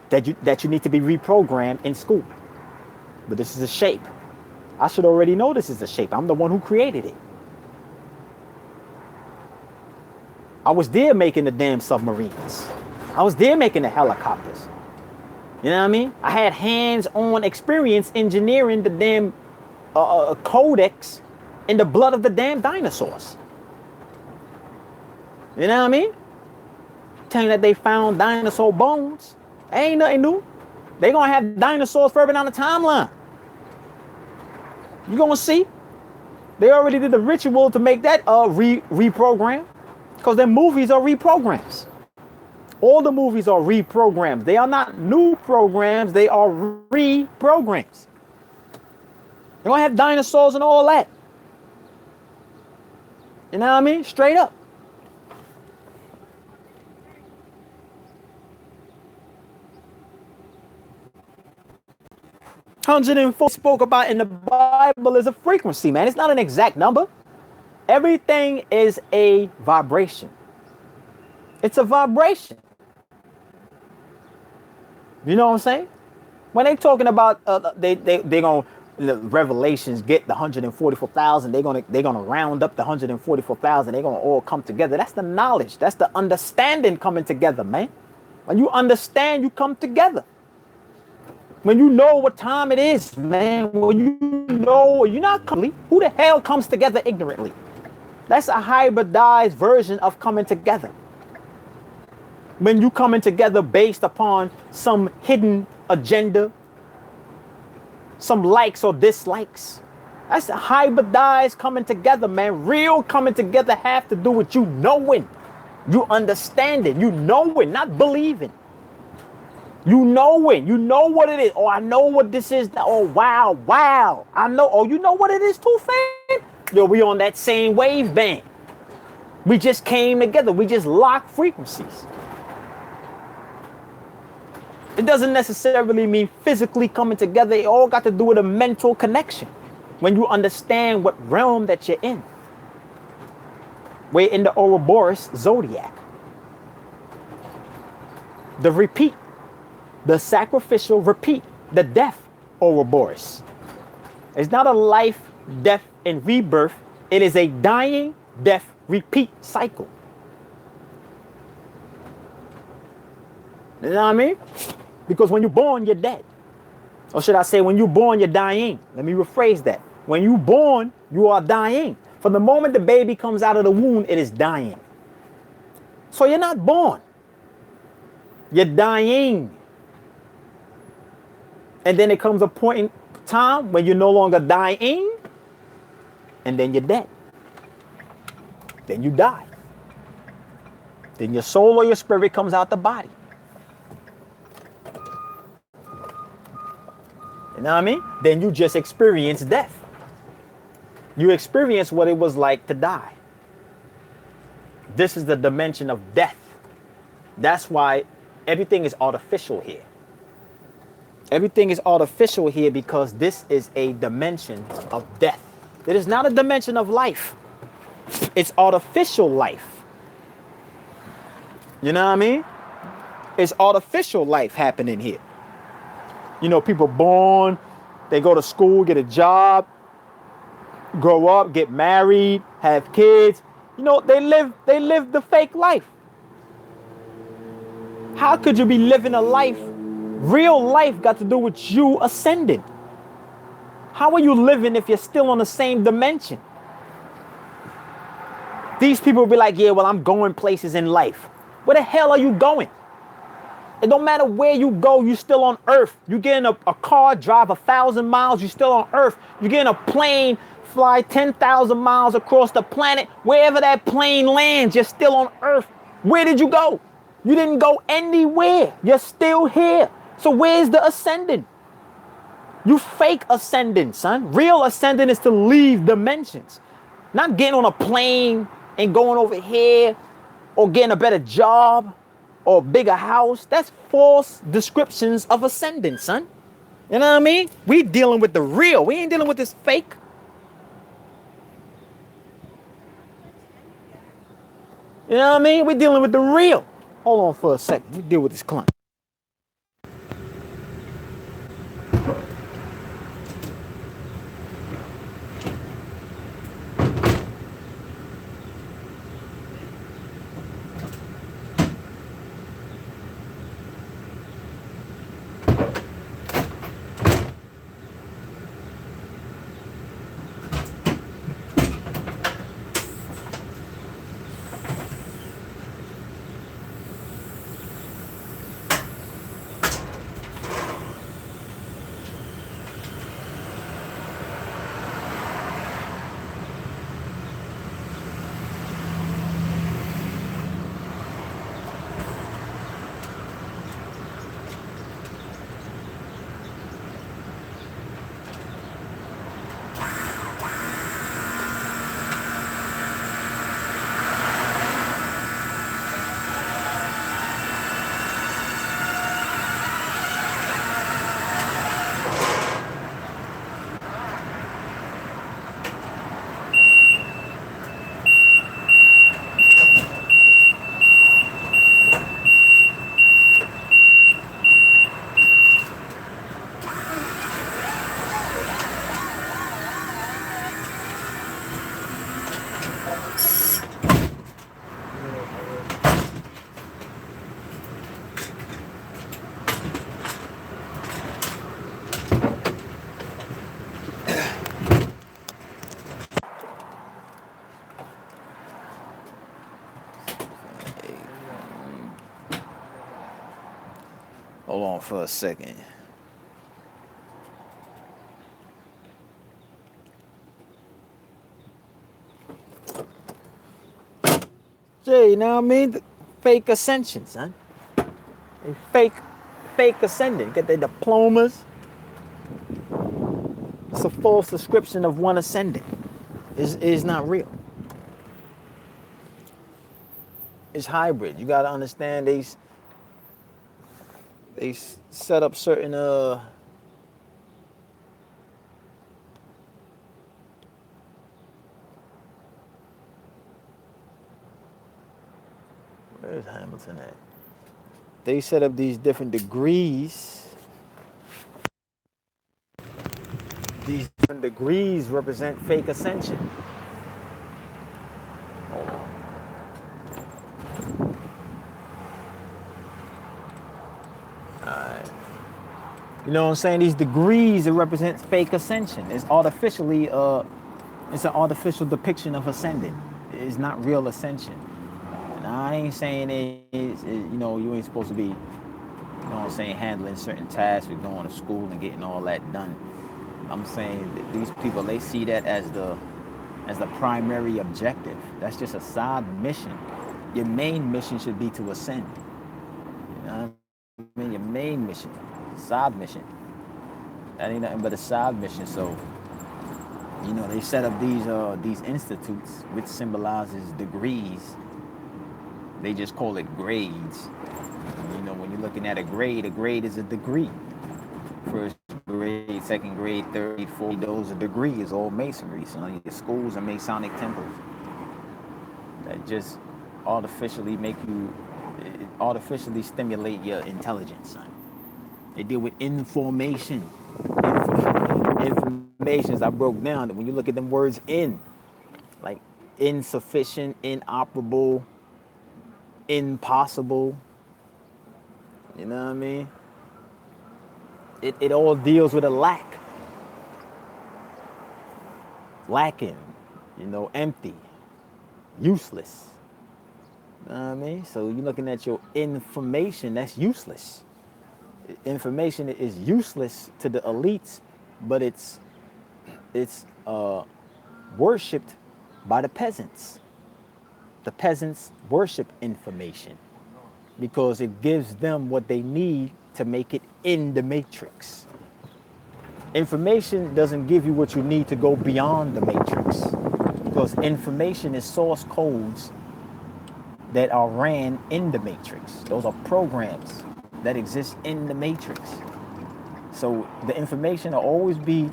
That you need to be reprogrammed in school. But this is a shape. I should already know this is a shape. I'm the one who created it. I was there making the damn submarines. I was there making the helicopters. You know what I mean? I had hands-on experience engineering the damn codex in the blood of the damn dinosaurs. You know what I mean? Telling that they found dinosaur bones. Ain't nothing new. They gonna have dinosaurs further down the timeline. You gonna see? They already did the ritual to make that reprogram. Because their movies are reprograms. All the movies are reprograms. They are not new programs. They are reprograms. They're gonna have dinosaurs and all that. You know what I mean? Straight up. Hundred and four spoke about in the Bible is a frequency, man. It's not an exact number. Everything is a vibration. It's a vibration. You know what I'm saying? When they talking about they gonna the Revelations get the 144,000, they're gonna round up the 144,000. They're gonna all come together. That's the knowledge. That's the understanding coming together, man. When you understand, you come together. When you know what time it is, man. When you know you're not complete. Who the hell comes together ignorantly? That's a hybridized version of coming together. When you coming together based upon some hidden agenda, some likes or dislikes. That's a hybridized coming together, man. Real coming together have to do with you knowing, you understanding, you knowing, not believing. You know it. You know what it is. Oh, I know what this is. Oh, wow, wow. I know. Oh, you know what it is too, fam? Yo, we on that same waveband. We just came together. We just locked frequencies. It doesn't necessarily mean physically coming together. It all got to do with a mental connection. When you understand what realm that you're in. We're in the Ouroboros zodiac. The repeat. The sacrificial repeat. The death Ouroboros. It's not a life, death, and rebirth. It is a dying, death, repeat cycle. You know what I mean? Because when you're born, you're dead. Or should I say, when you're born, you're dying. Let me rephrase that. When you're born, you are dying. From the moment the baby comes out of the womb, it is dying. So you're not born. You're dying. And then it comes a point in time when you're no longer dying, and then you're dead. Then you die. Then your soul or your spirit comes out the body. You know what I mean? Then you just experience death. You experience what it was like to die. This is the dimension of death. That's why everything is artificial here. Everything is artificial here because this is a dimension of death. It is not a dimension of life. It's artificial life. You know what I mean? It's artificial life happening here. You know, people born, they go to school, get a job, grow up, get married, have kids. You know, they live the fake life. How could you be living a life? Real life got to do with you ascending. How are you living if you're still on the same dimension? These people will be like, yeah, well, I'm going places in life. Where the hell are you going? It don't matter where you go, you're still on Earth. You get in a car, drive 1,000 miles, you're still on Earth. You get in a plane, fly 10,000 miles across the planet. Wherever that plane lands, you're still on Earth. Where did you go? You didn't go anywhere. You're still here. So where's the ascending? You fake ascending, son. Real ascending is to leave dimensions. Not getting on a plane and going over here or getting a better job or a bigger house. That's false descriptions of ascending, son. You know what I mean? We dealing with the real. We ain't dealing with this fake. You know what I mean? We're dealing with the real. Hold on for a second. We deal with this client. Hold on for a second. Jay, you know what I mean? The fake ascension, son. A fake fake ascending. Get their diplomas. It's a false description of one ascending. Is not real. It's hybrid. You got to understand they set up certain where's Hamilton at? They set up these different degrees. These different degrees represent fake ascension. Hold on. Alright. You know what I'm saying? These degrees, it represents fake ascension. It's artificially it's an artificial depiction of ascending. It's not real ascension. And I ain't saying you ain't supposed to be, you know what I'm saying, handling certain tasks or going to school and getting all that done. I'm saying that these people, they see that as the primary objective. That's just a side mission. Your main mission should be to ascend. You know what I mean? Your main mission, side mission. That ain't nothing but a side mission. So, you know, they set up these institutes, which symbolizes degrees. They just call it grades. You know, when you're looking at a grade is a degree. First grade, second grade, third, fourth, those are degrees, all masonry. So your schools are Masonic temples that just artificially artificially stimulate your intelligence, son. They deal with information. Informations I broke down. When you look at them words like insufficient, inoperable, impossible, you know what I mean? It all deals with a lack. Lacking, you know, empty, useless. You know what I mean? So you're looking at your information, that's useless. Information is useless to the elites, but it's worshipped by the peasants. The peasants worship information because it gives them what they need to make it in the matrix. Information doesn't give you what you need to go beyond the matrix, because information is source codes that are ran in the matrix. Those are programs that exist in the matrix. So the information will always be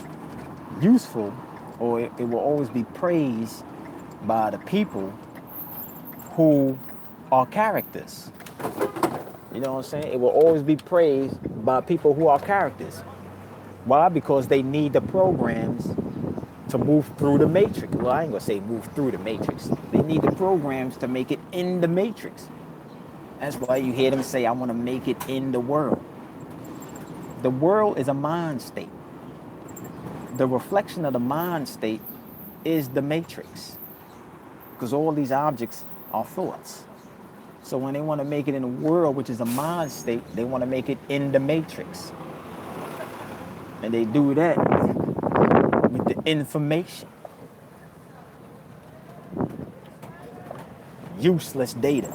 useful, or it will always be praised by the people who are characters. You know what I'm saying? It will always be praised by people who are characters. Why? Because they need the programs to move through the matrix. Well, I ain't gonna say move through the matrix. They need the programs to make it in the matrix. That's why you hear them say, I want to make it in the world. The world is a mind state. The reflection of the mind state is the matrix, because all these objects are thoughts. So when they want to make it in the world, which is a mind state, they want to make it in the matrix. And they do that with the information. Useless data.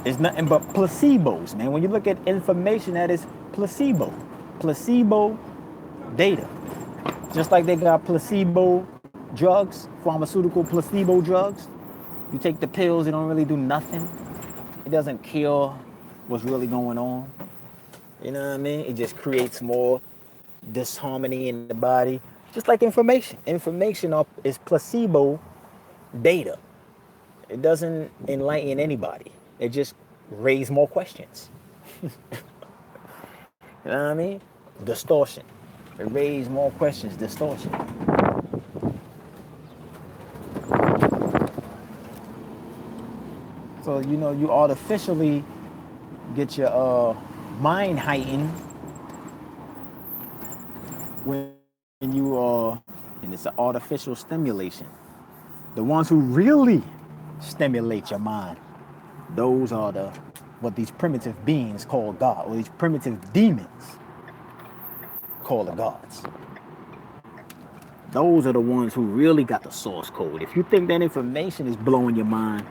It's nothing but placebos, man. When you look at information, that is placebo. Placebo data. Just like they got placebo drugs, pharmaceutical placebo drugs. You take the pills, it don't really do nothing. It doesn't cure what's really going on. You know what I mean? It just creates more disharmony in the body. Just like information. Information is placebo data. It doesn't enlighten anybody. It just raises more questions. You know what I mean? Distortion. It raises more questions, distortion. So, you know, you artificially get your mind heightened when you and it's an artificial stimulation. The ones who really stimulate your mind, those are what these primitive beings call God, or these primitive demons call the gods. Those are the ones who really got the source code. If you think that information is blowing your mind,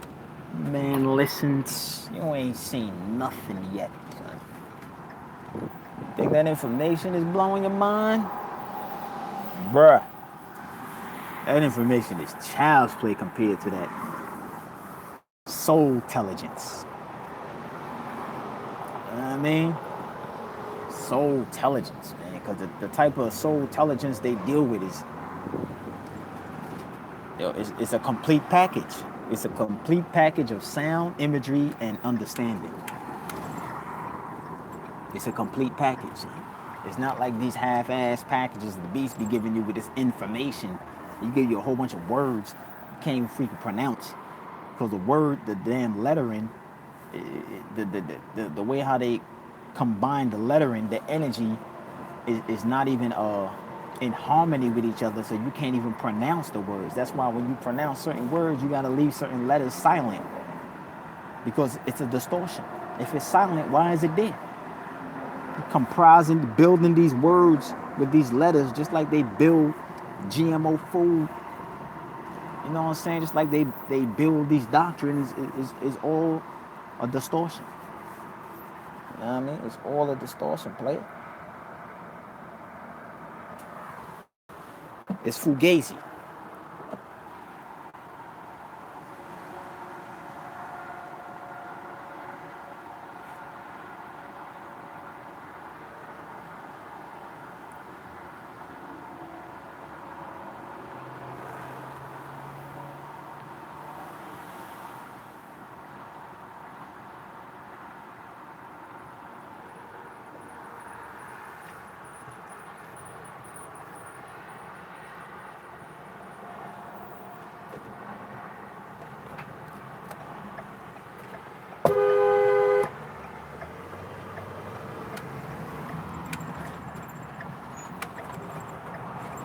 Man, listen, you ain't seen nothing yet, son. Think that information is blowing your mind? Bruh, that information is child's play compared to that soul intelligence. You know what I mean? Soul intelligence, man. Because the type of soul intelligence they deal with is, it's a complete package. It's a complete package of sound, imagery, and understanding. It's a complete package. It's not like these half-ass packages the beast be giving you with this information. You give you a whole bunch of words you can't even freaking pronounce. Because the word, the damn lettering, the way how they combine the lettering, the energy is not even in harmony with each other, so you can't even pronounce the words. That's why when you pronounce certain words, you gotta leave certain letters silent because it's a distortion. If it's silent, why is it there? Comprising, building these words with these letters, just like they build GMO food. You know what I'm saying? Just like they build these doctrines, is all a distortion. You know what I mean? It's all a distortion, player. It's fugazi.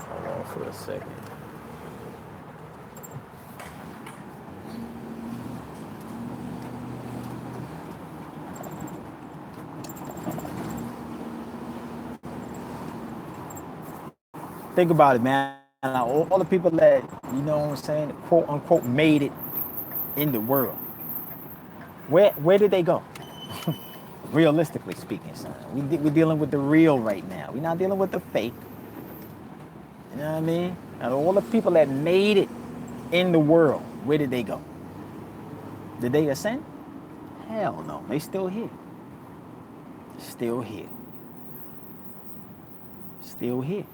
Hold on for a second. Think about it, man. All the people that, you know what I'm saying, quote unquote, made it in the world. Where did they go? Realistically speaking, son. We're dealing with the real right now. We're not dealing with the fake. You know what I mean? And all the people that made it in the world, where did they go? Did they ascend? Hell no. They still here. Still here. Still here.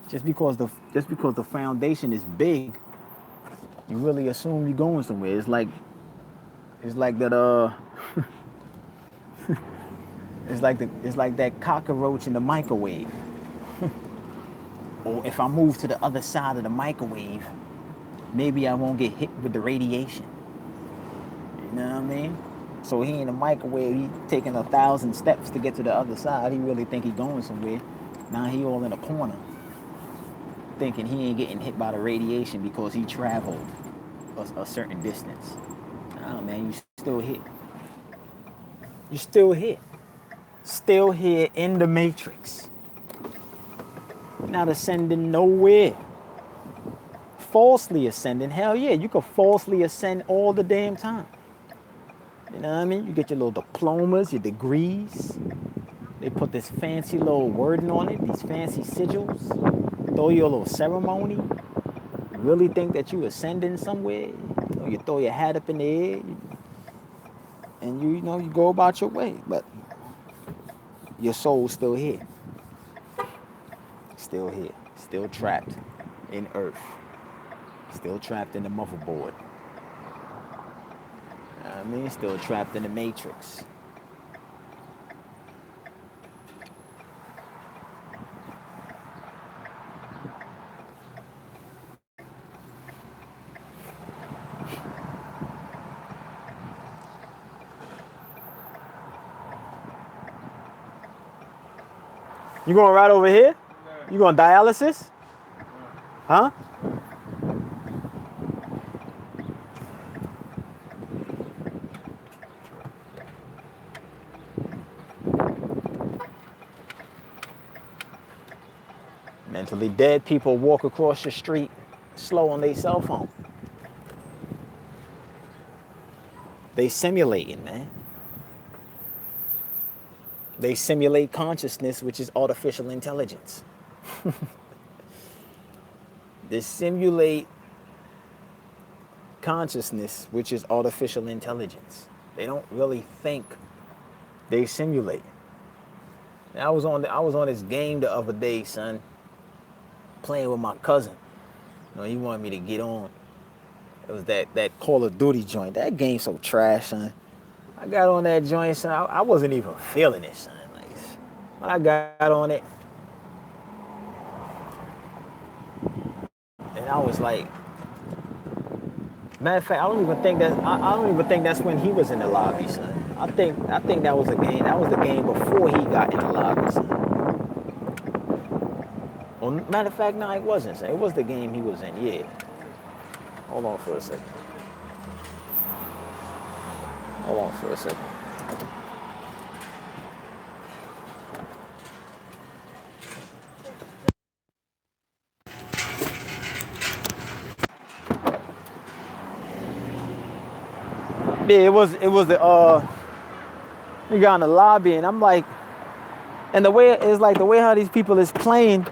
Just because the foundation is big, you really assume you're going somewhere. It's like that it's like that cockroach in the microwave. Or if I move to the other side of the microwave, maybe I won't get hit with the radiation. You know what I mean? So he in the microwave, he taking 1,000 steps to get to the other side. He really think he going somewhere. Now he all in a corner, thinking he ain't getting hit by the radiation because he traveled a certain distance. Nah, man, you still here. You still here. Still here in the matrix. Not ascending nowhere. Falsely ascending. Hell yeah, you could falsely ascend all the damn time. You know what I mean? You get your little diplomas, your degrees. They put this fancy little wording on it, these fancy sigils. Throw you a little ceremony. You really think that you ascending somewhere? You throw your hat up in the air, and you know, you go about your way. But your soul's still here. Still here. Still trapped in earth. Still trapped in the motherboard. You know what I mean? Still trapped in the matrix. You going right over here? You going dialysis? Huh? Mentally dead people walk across the street slow on their cell phone. They simulating, man. They simulate consciousness, which is artificial intelligence. They simulate consciousness, which is artificial intelligence. They don't really think. They simulate. And I was on this game the other day, son, playing with my cousin. You know, he wanted me to get on. It was that Call of Duty joint. That game's so trash, son. I got on that joint, son. I wasn't even feeling it, son. Like, when I got on it, and I was like, matter of fact, I don't even think that's when he was in the lobby, son. I think that was a game. That was the game before he got in the lobby, son. Well, matter of fact, no, it wasn't, son. It was the game he was in. Yeah. Hold on for a second. Yeah, it was the we got in the lobby, and I'm like, and the way how these people is playing,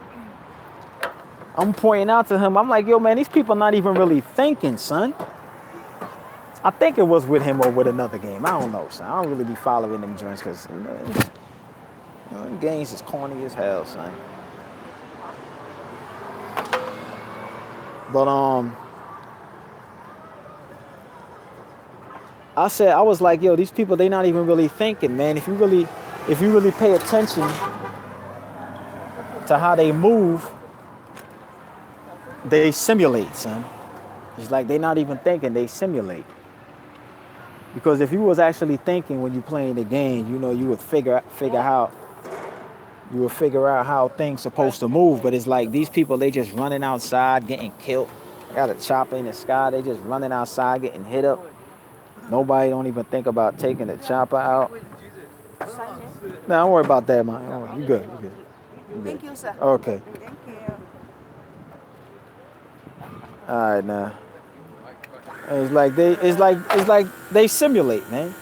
I'm pointing out to him, I'm like, yo, man, these people not even really thinking, son. I think it was with him or with another game. I don't know, son. I don't really be following them joints because them games is corny as hell, son. But I was like, yo, these people, they not even really thinking, man. If you really pay attention to how they move, they simulate, son. It's like they not even thinking, they simulate. Because if you was actually thinking when you playing the game, you know, you would figure out how things supposed to move. But it's like these people, they just running outside, getting killed. They got a chopper in the sky, they just running outside, getting hit up. Nobody don't even think about taking the chopper out. No, don't worry about that, man. You good. You good. Thank you, sir. Okay. Thank you. All right, now. It's like they simulate, man.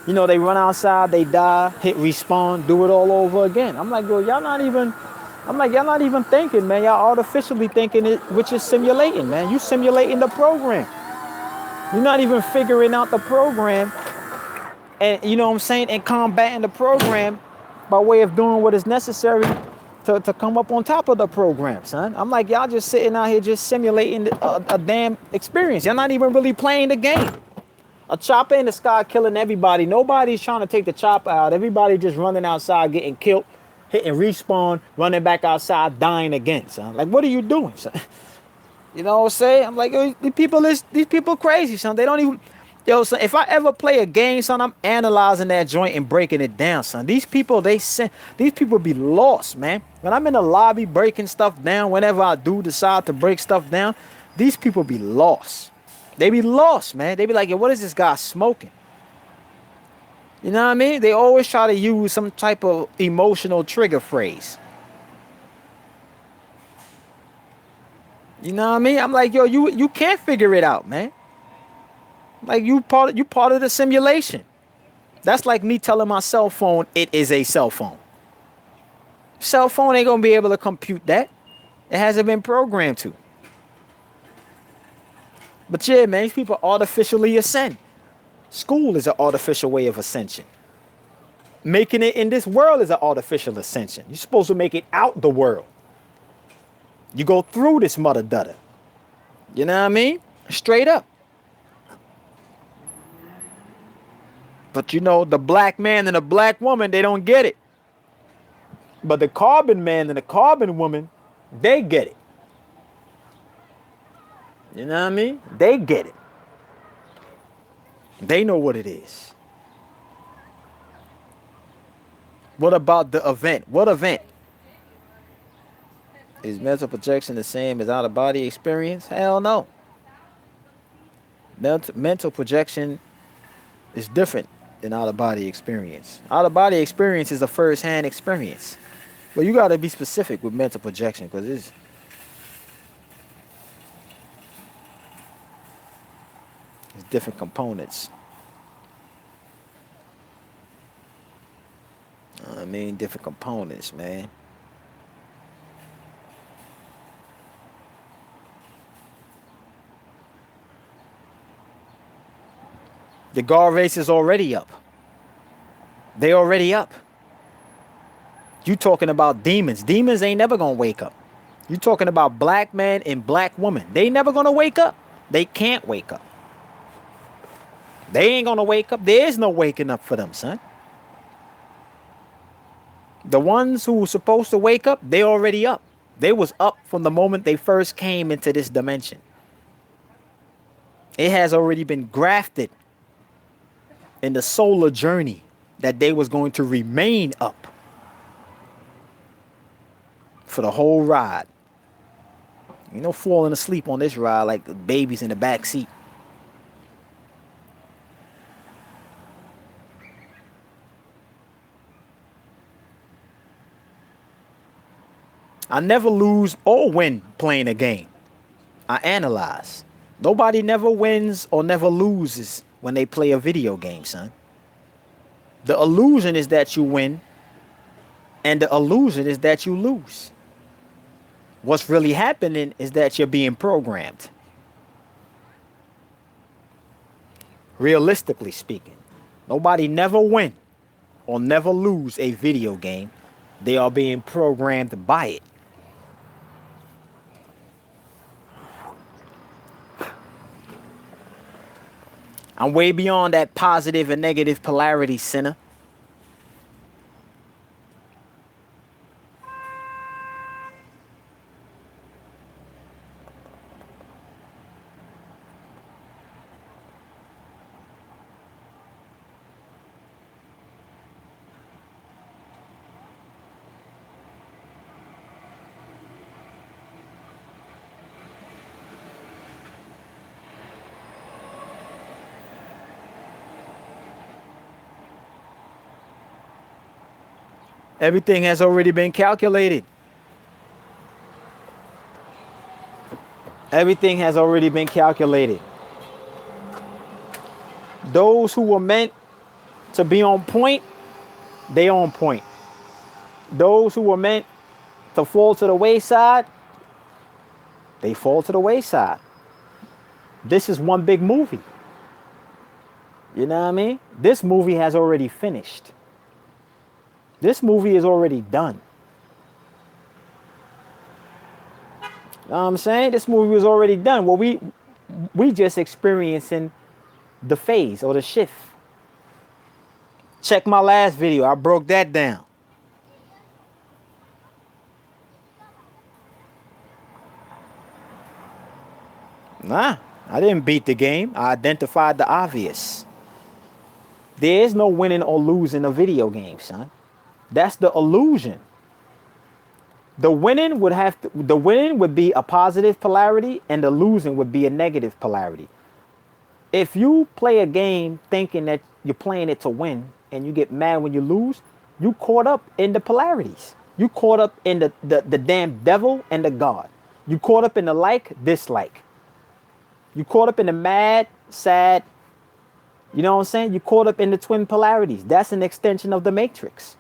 You know, they run outside, they die, hit respawn, do it all over again. I'm like, yo, y'all not even thinking, man. Y'all artificially thinking it, which is simulating, man. You simulating the program. You're not even figuring out the program, and you know what I'm saying, and combating the program by way of doing what is necessary to come up on top of the program, son. I'm like, y'all just sitting out here just simulating a damn experience. Y'all not even really playing the game. A chopper in the sky killing everybody. Nobody's trying to take the chopper out. Everybody just running outside, getting killed, hitting respawn, running back outside, dying again, son. Like, what are you doing, son? You know what I'm saying? I'm like, yo, these people crazy, son. They don't even, yo, son, if I ever play a game, son, I'm analyzing that joint and breaking it down, son. These people be lost, man. When I'm in the lobby breaking stuff down, whenever I do decide to break stuff down, these people be lost. They be lost, man. They be like, yo, what is this guy smoking? You know what I mean? They always try to use some type of emotional trigger phrase. You know what I mean? I'm like, yo, you can't figure it out, man. Like you part of the simulation. That's like me telling my cell phone it is a cell phone. Cell phone ain't gonna be able to compute that. It hasn't been programmed to. But yeah, man, these people artificially ascend. School is an artificial way of ascension. Making it in this world is an artificial ascension. You're supposed to make it out the world. You go through this mother dutter. You know what I mean? Straight up. But you know, the black man and the black woman, they don't get it. But the carbon man and the carbon woman, they get it. You know what I mean? They get it. They know what it is. What about the event? What event? Is mental projection the same as out-of-body experience? Hell no. Mental projection is different than out-of-body experience. Out-of-body experience is a first-hand experience. But you got to be specific with mental projection because it's different components. I mean, different components, man. The guard race is already up. They already up. You talking about demons. Demons ain't never gonna wake up. You talking about black men and black women. They never gonna wake up. They can't wake up. They ain't gonna wake up. There is no waking up for them, son. The ones who were supposed to wake up, they already up. They was up from the moment they first came into this dimension. It has already been grafted in the solar journey that they was going to remain up for the whole ride. You know, falling asleep on this ride like babies in the back seat. I never lose or win playing a game. I analyze. Nobody never wins or never loses when they play a video game, son. The illusion is that you win, and the illusion is that you lose. What's really happening is that you're being programmed. Realistically speaking, nobody never win or never lose a video game. They are being programmed by it. I'm way beyond that positive and negative polarity, sinner. Everything has already been calculated. Everything has already been calculated. Those who were meant to be on point, they on point. Those who were meant to fall to the wayside, they fall to the wayside. This is one big movie. You know what I mean? This movie has already finished. This movie is already done. You know what I'm saying? This movie was already done. Well, we just experiencing the phase or the shift. Check my last video. I broke that down. Nah, I didn't beat the game. I identified the obvious. There is no winning or losing a video game, son. That's the illusion. The winning would be a positive polarity, and the losing would be a negative polarity. If you play a game thinking that you're playing it to win and you get mad when you lose, you caught up in the polarities. You caught up in the damn devil and the God. You caught up in the like, dislike. You caught up in the mad, sad. You know what I'm saying? You caught up in the twin polarities. That's an extension of the matrix.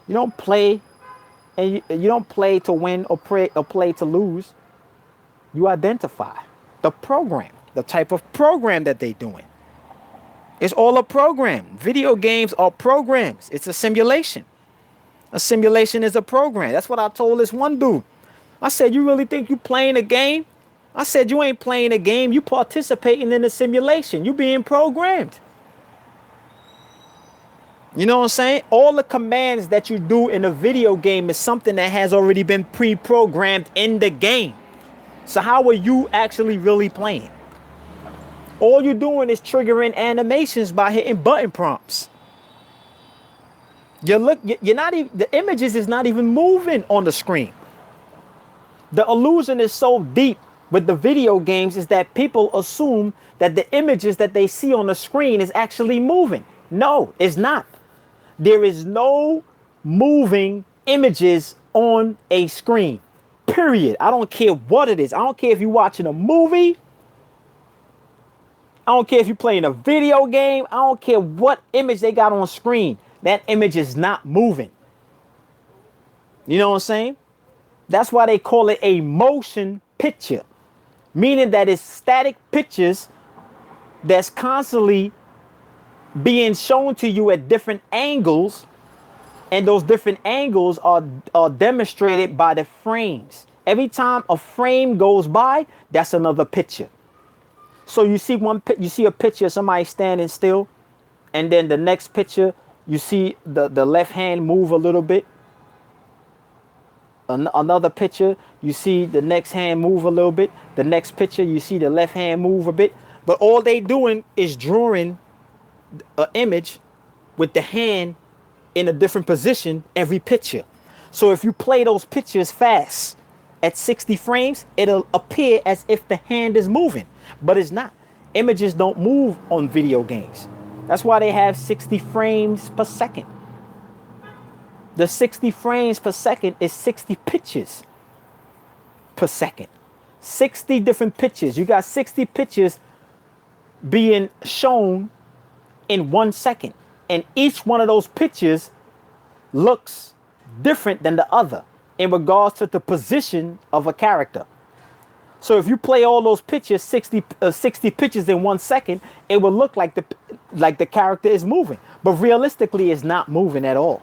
You don't play, and you don't play to win or play to lose. You identify the program, the type of program that they're doing. It's all a program. Video games are programs. It's a simulation. A simulation is a program. That's what I told this one dude. I said, you really think you playing a game? I said, you ain't playing a game. You participating in a simulation. You being programmed. You know what I'm saying? All the commands that you do in a video game is something that has already been pre-programmed in the game. So how are you actually really playing? All you're doing is triggering animations by hitting button prompts. You're not even, the images is not even moving on the screen. The illusion is so deep with the video games is that people assume that the images that they see on the screen is actually moving. No, it's not. There is no moving images on a screen, period. I don't care what it is. I don't care if you're watching a movie. I don't care if you're playing a video game. I don't care what image they got on screen. That image is not moving. You know what I'm saying? That's why they call it a motion picture, meaning that it's static pictures that's constantly being shown to you at different angles, and those different angles are demonstrated by the frames. Every time a frame goes by, that's another picture. So you see you see a picture of somebody standing still, and then the next picture you see the left hand move a little bit. Another picture you see the next hand move a little bit. The next picture you see the left hand move a bit. But all they doing is drawing an image with the hand in a different position every picture. So if you play those pictures fast at 60 frames, it'll appear as if the hand is moving, but it's not. Images don't move on video games. That's why they have 60 frames per second. The 60 frames per second is 60 pictures per second. 60 different pictures. You got 60 pictures being shown in 1 second. And each one of those pictures looks different than the other in regards to the position of a character. So if you play all those pictures, 60 pictures in 1 second, it will look like the character is moving. But realistically, it's not moving at all.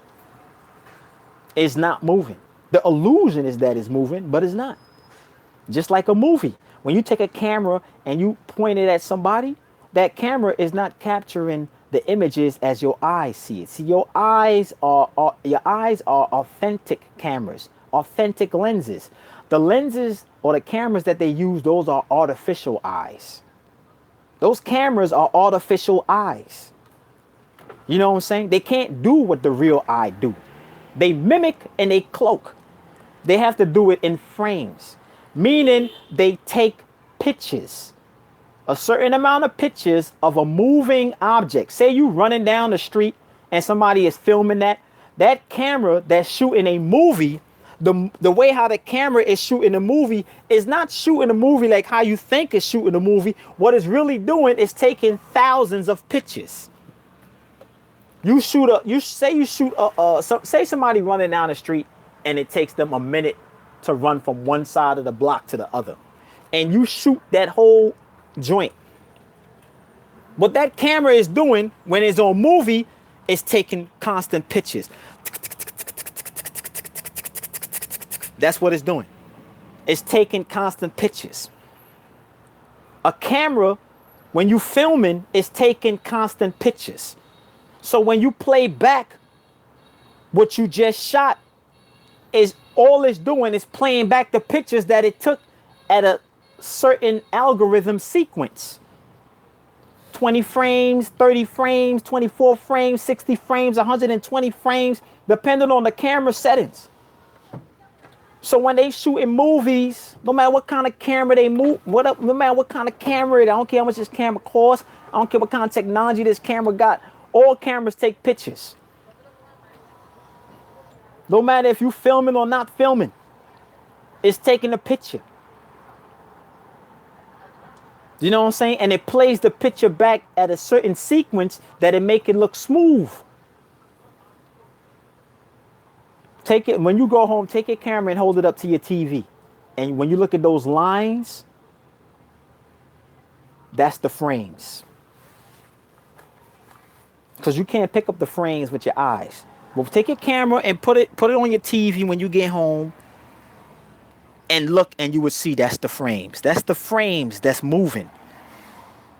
It's not moving. The illusion is that it's moving, but it's not. Just like a movie. When you take a camera and you point it at somebody, that camera is not capturing the images as your eyes see it. See, your eyes are authentic cameras, authentic lenses. The lenses or the cameras that they use, those are artificial eyes. Those cameras are artificial eyes. You know what I'm saying? They can't do what the real eye do. They mimic and they cloak. They have to do it in frames, meaning they take pictures, a certain amount of pictures of a moving object. Say you running down the street and somebody is filming that camera that's shooting a movie. The way how the camera is shooting a movie is not shooting a movie like how you think it's shooting a movie. What it's really doing is taking thousands of pictures. Say somebody running down the street and it takes them a minute to run from one side of the block to the other. And you shoot that whole joint. What that camera is doing when it's on movie is taking constant pictures. That's what it's doing. It's taking constant pictures. A camera, when you filming, is taking constant pictures. So when you play back what you just shot, is all it's doing is playing back the pictures that it took at a certain algorithm sequence. 20 frames, 30 frames, 24 frames, 60 frames, 120 frames, depending on the camera settings. So when they shoot in movies, no matter what kind of camera they move, no matter what kind of camera, I don't care how much this camera costs, I don't care what kind of technology this camera got, all cameras take pictures. No matter if you're filming or not filming, it's taking a picture. You know what I'm saying? And it plays the picture back at a certain sequence that it make it look smooth. Take it, when you go home, take your camera and hold it up to your TV. And when you look at those lines, that's the frames. Because you can't pick up the frames with your eyes. Well, take your camera and put it on your TV when you get home and look, and you would see that's the frames. That's the frames that's moving.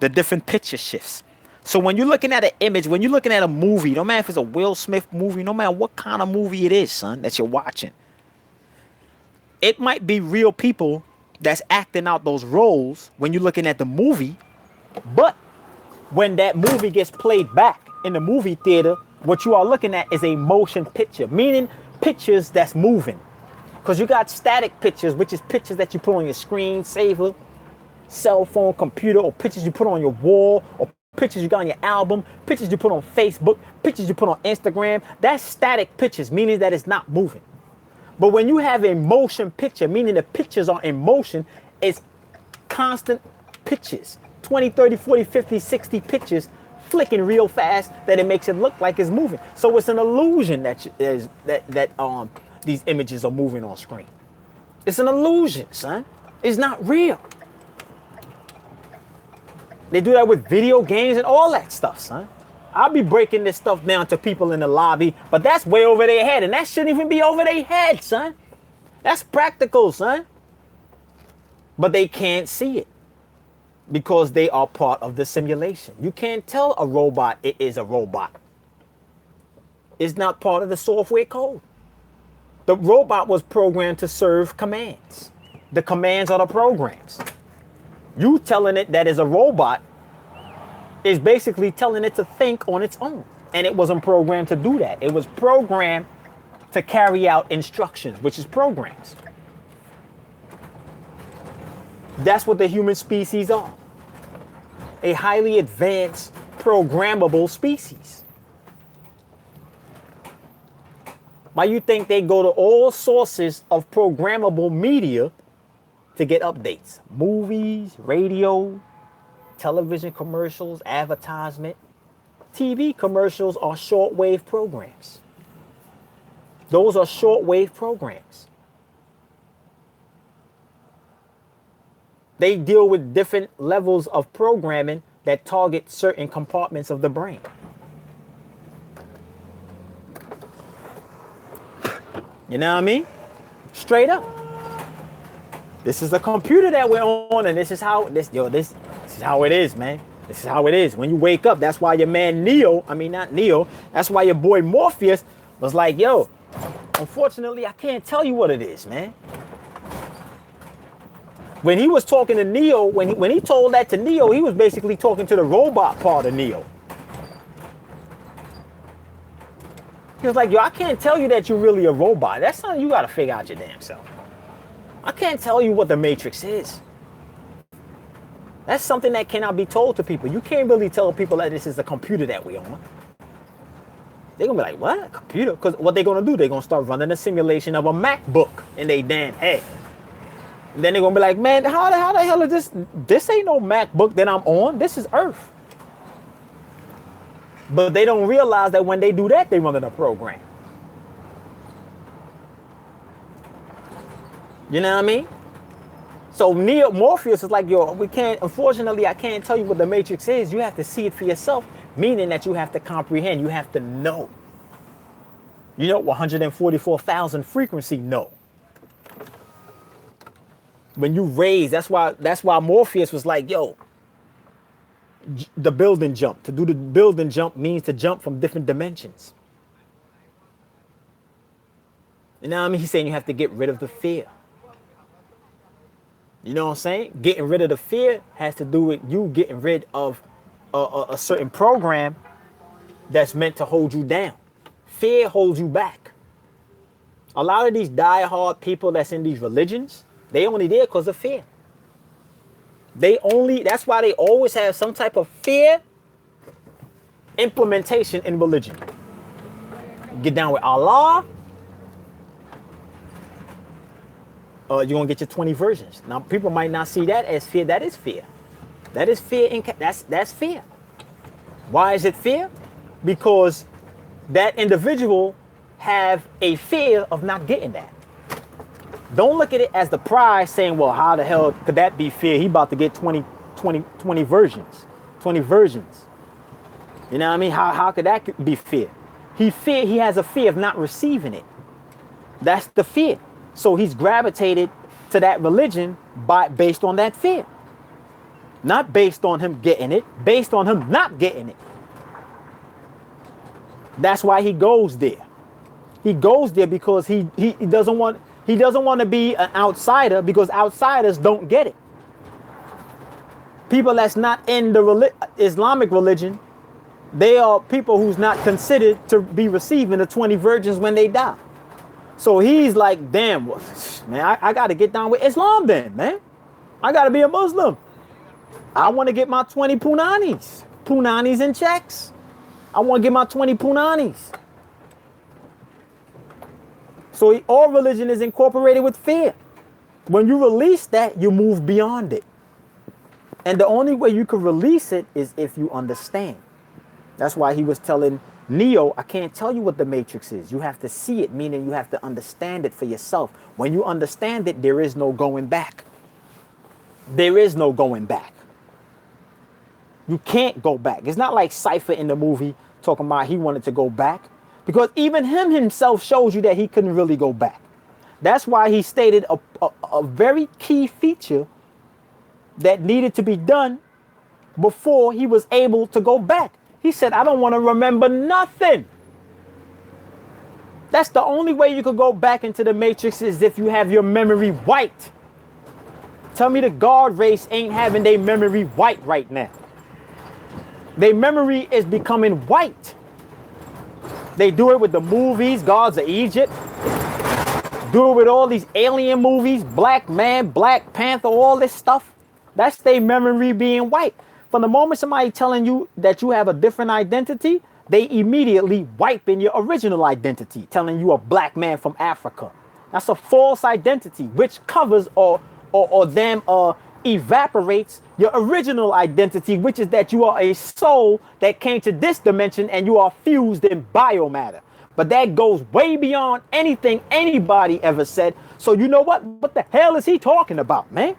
The different picture shifts. So when you're looking at an image, when you're looking at a movie, no matter if it's a Will Smith movie, no matter what kind of movie it is, son, that you're watching, it might be real people that's acting out those roles when you're looking at the movie, but when that movie gets played back in the movie theater, what you are looking at is a motion picture, meaning pictures that's moving. Because you got static pictures, which is pictures that you put on your screensaver, cell phone, computer, or pictures you put on your wall, or pictures you got on your album, pictures you put on Facebook, pictures you put on Instagram. That's static pictures, meaning that it's not moving. But when you have a motion picture, meaning the pictures are in motion, it's constant pictures. 20, 30, 40, 50, 60 pictures flicking real fast that it makes it look like it's moving. So it's an illusion that these images are moving on screen. It's an illusion, son. It's not real. They do that with video games and all that stuff, son. I'll be breaking this stuff down to people in the lobby, but that's way over their head, and that shouldn't even be over their head, son. That's practical, son. But they can't see it because they are part of the simulation. You can't tell a robot it is a robot. It's not part of the software code. The robot was programmed to serve commands. The commands are the programs. You telling it that is a robot is basically telling it to think on its own. And it wasn't programmed to do that. It was programmed to carry out instructions, which is programs. That's what the human species are. A highly advanced, programmable species. Why you think they go to all sources of programmable media to get updates? Movies, radio, television commercials, advertisement. TV commercials are shortwave programs. Those are shortwave programs. They deal with different levels of programming that target certain compartments of the brain. You know what I mean? Straight up. This is a computer that we're on, and this is how this is how it is, man. This is how it is. When you wake up, that's why your man not Neo, that's why your boy Morpheus was like, yo, unfortunately, I can't tell you what it is, man. When he was talking to Neo, when he told that to Neo, he was basically talking to the robot part of Neo. He was like, yo, I can't tell you that you're really a robot. That's something you got to figure out your damn self. I can't tell you what the Matrix is. That's something that cannot be told to people. You can't really tell people that this is a computer that we on. They're going to be like, what? A computer? Because what they're going to do, they're going to start running a simulation of a MacBook in their damn head. And then they're going to be like, man, how the hell is this? This ain't no MacBook that I'm on. This is Earth. But they don't realize that when they do that, they're running a program. You know what I mean? So Morpheus is like, yo, unfortunately, I can't tell you what the Matrix is. You have to see it for yourself, meaning that you have to comprehend. You have to know. You know, 144,000 frequency, no. When you raise, that's why Morpheus was like, yo, the building jump. To do the building jump means to jump from different dimensions. You know what I mean? He's saying you have to get rid of the fear. You know what I'm saying? Getting rid of the fear has to do with you getting rid of a certain program that's meant to hold you down. Fear holds you back. A lot of these diehard people that's in these religions, they only there because of fear. That's why they always have some type of fear implementation in religion. Get down with Allah, you're going to get your 20 versions. Now, people might not see that as fear. That is fear. That is fear. That's fear. Why is it fear? Because that individual have a fear of not getting that. Don't look at it as the prize saying, well, how the hell could that be fear? He about to get 20 versions. 20 versions. You know what I mean? How could that be fear? He has a fear of not receiving it. That's the fear. So he's gravitated to that religion based on that fear. Not based on him getting it, based on him not getting it. That's why he goes there. He goes there because he doesn't want to be an outsider, because outsiders don't get it. People that's not in the Islamic religion, they are people who's not considered to be receiving the 20 virgins when they die. So he's like, damn, man, I got to get down with Islam then, man. I got to be a Muslim. I want to get my 20 punanis and checks. I want to get my 20 punanis. So all religion is incorporated with fear. When you release that, you move beyond it. And the only way you can release it is if you understand. That's why he was telling Neo, I can't tell you what the Matrix is. You have to see it, meaning you have to understand it for yourself. When you understand it, there is no going back. There is no going back. You can't go back. It's not like Cypher in the movie talking about he wanted to go back, because even him himself shows you that he couldn't really go back. That's why he stated a very key feature that needed to be done before he was able to go back. He said, I don't want to remember nothing. That's the only way you could go back into the Matrix, is if you have your memory wiped. Tell me the guard race ain't having their memory white right now. Their memory is becoming white. They do it with the movies, Gods of Egypt. Do it with all these alien movies, Black Man, Black Panther, all this stuff. That's their memory being white. From the moment somebody telling you that you have a different identity, they immediately wipe in your original identity, telling you a black man from Africa. That's a false identity, which covers or evaporates your original identity, which is that you are a soul that came to this dimension and you are fused in biomatter. But that goes way beyond anything anybody ever said. So you know what? What the hell is he talking about, man?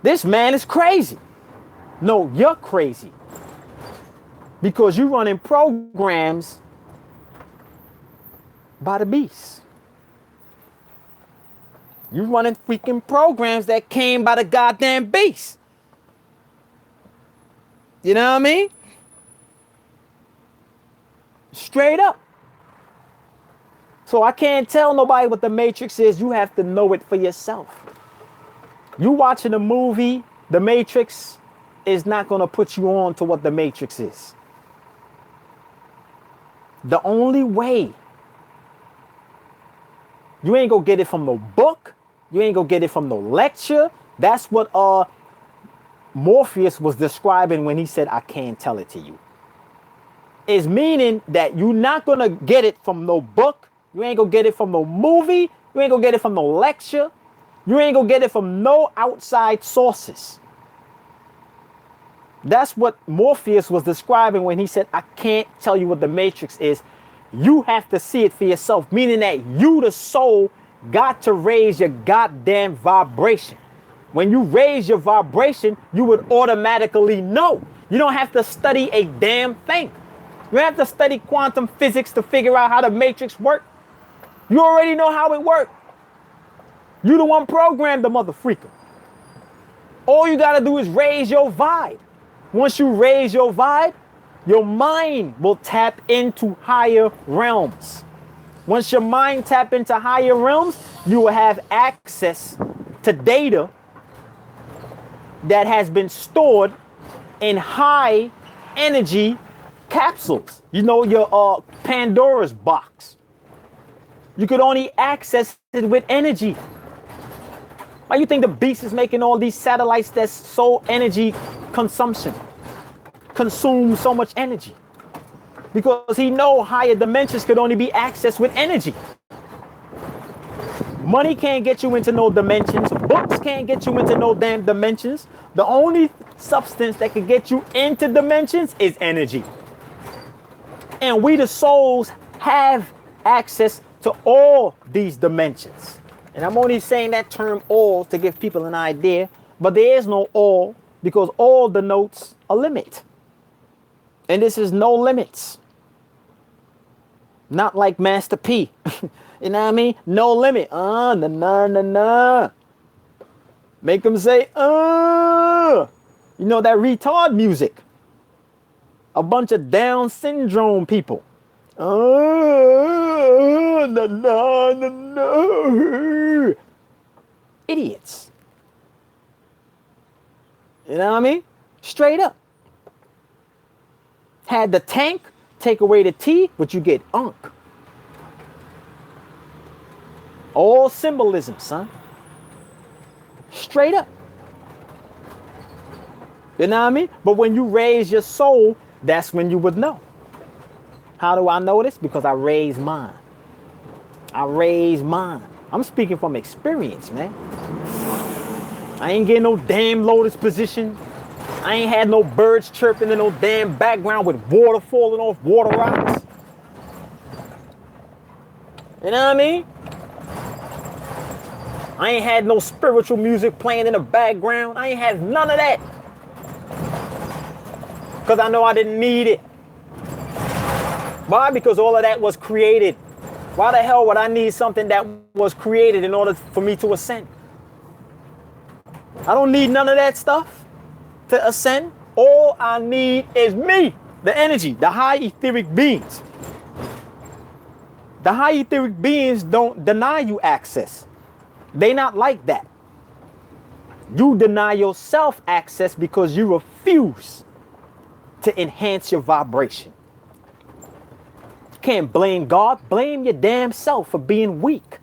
This man is crazy. No, you're crazy. Because you're running programs by the beast. You're running freaking programs that came by the goddamn beast. You know what I mean? Straight up. So I can't tell nobody what the Matrix is. You have to know it for yourself. You watching a movie, the Matrix is not going to put you on to what the Matrix is. The only way, you ain't gonna get it from no book. You ain't gonna get it from no lecture. That's what Morpheus was describing when he said, I can't tell it to you. Is meaning that you're not gonna get it from no book. You ain't gonna get it from no movie. You ain't gonna get it from no lecture. You ain't gonna get it from no outside sources. That's what Morpheus was describing when he said, I can't tell you what the Matrix is. You have to see it for yourself, meaning that you, the soul, got to raise your goddamn vibration. When you raise your vibration, you would automatically know. You don't have to study a damn thing. You don't have to study quantum physics to figure out how the Matrix works. You already know how it works. You the one programmed the mother freaker. All you got to do is raise your vibe. Once you raise your vibe, your mind will tap into higher realms. Once your mind tap into higher realms, you will have access to data that has been stored in high energy capsules. You know, your Pandora's box. You could only access it with energy. Why you think the beast is making all these satellites that's so energy consumption? Consume so much energy. Because he know higher dimensions could only be accessed with energy. Money can't get you into no dimensions. Books can't get you into no damn dimensions. The only substance that can get you into dimensions is energy. And we the souls have access to all these dimensions. And I'm only saying that term all to give people an idea, but there is no all, because all denotes a limit. And this is no limits. Not like Master P. You know what I mean? No limit. Nah, nah, nah, nah. Make them say, You know that retard music. A bunch of Down syndrome people. Nah, nah, nah, nah. Idiots. You know what I mean? Straight up. Had the tank, take away the T, but you get unk. All symbolism, son. Straight up. You know what I mean? But when you raise your soul, that's when you would know. How do I know this? Because I raise mine. I raise mine. I'm speaking from experience, man. I ain't getting no damn lotus position. I ain't had no birds chirping in no damn background with water falling off water rocks. You know what I mean? I ain't had no spiritual music playing in the background. I ain't had none of that. Because I know I didn't need it. Why? Because all of that was created. Why the hell would I need something that was created in order for me to ascend? I don't need none of that stuff to ascend. All I need is me, the energy, the high etheric beings. The high etheric beings don't deny you access. They not like that. You deny yourself access because you refuse to enhance your vibration. You can't blame God. Blame your damn self for being weak.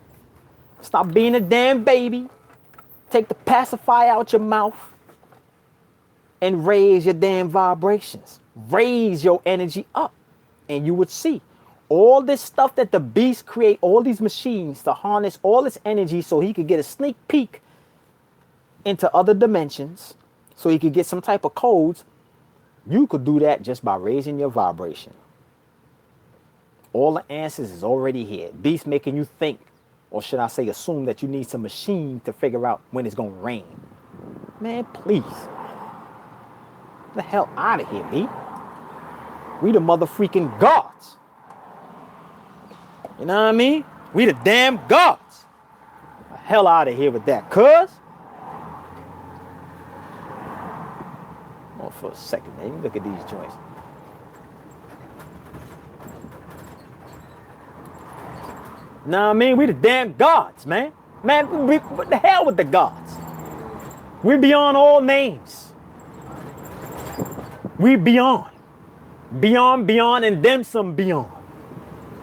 Stop being a damn baby. Take the pacifier out your mouth and raise your damn vibrations. Raise your energy up and you would see all this stuff that the beast create, all these machines to harness all this energy so he could get a sneak peek into other dimensions, so he could get some type of codes. You could do that just by raising your vibration. All the answers is already here. Beast making you think, or should I say assume, that you need some machine to figure out when it's going to rain. Man, please. Get the hell out of here, me. We the mother-freaking gods. You know what I mean? We the damn gods. Get the hell out of here with that, cuz. Oh, for a second, man. Look at these joints. Know what I mean? We the damn gods, man. Man, what the hell with the gods? We beyond all names. We beyond. Beyond, beyond, and then some beyond.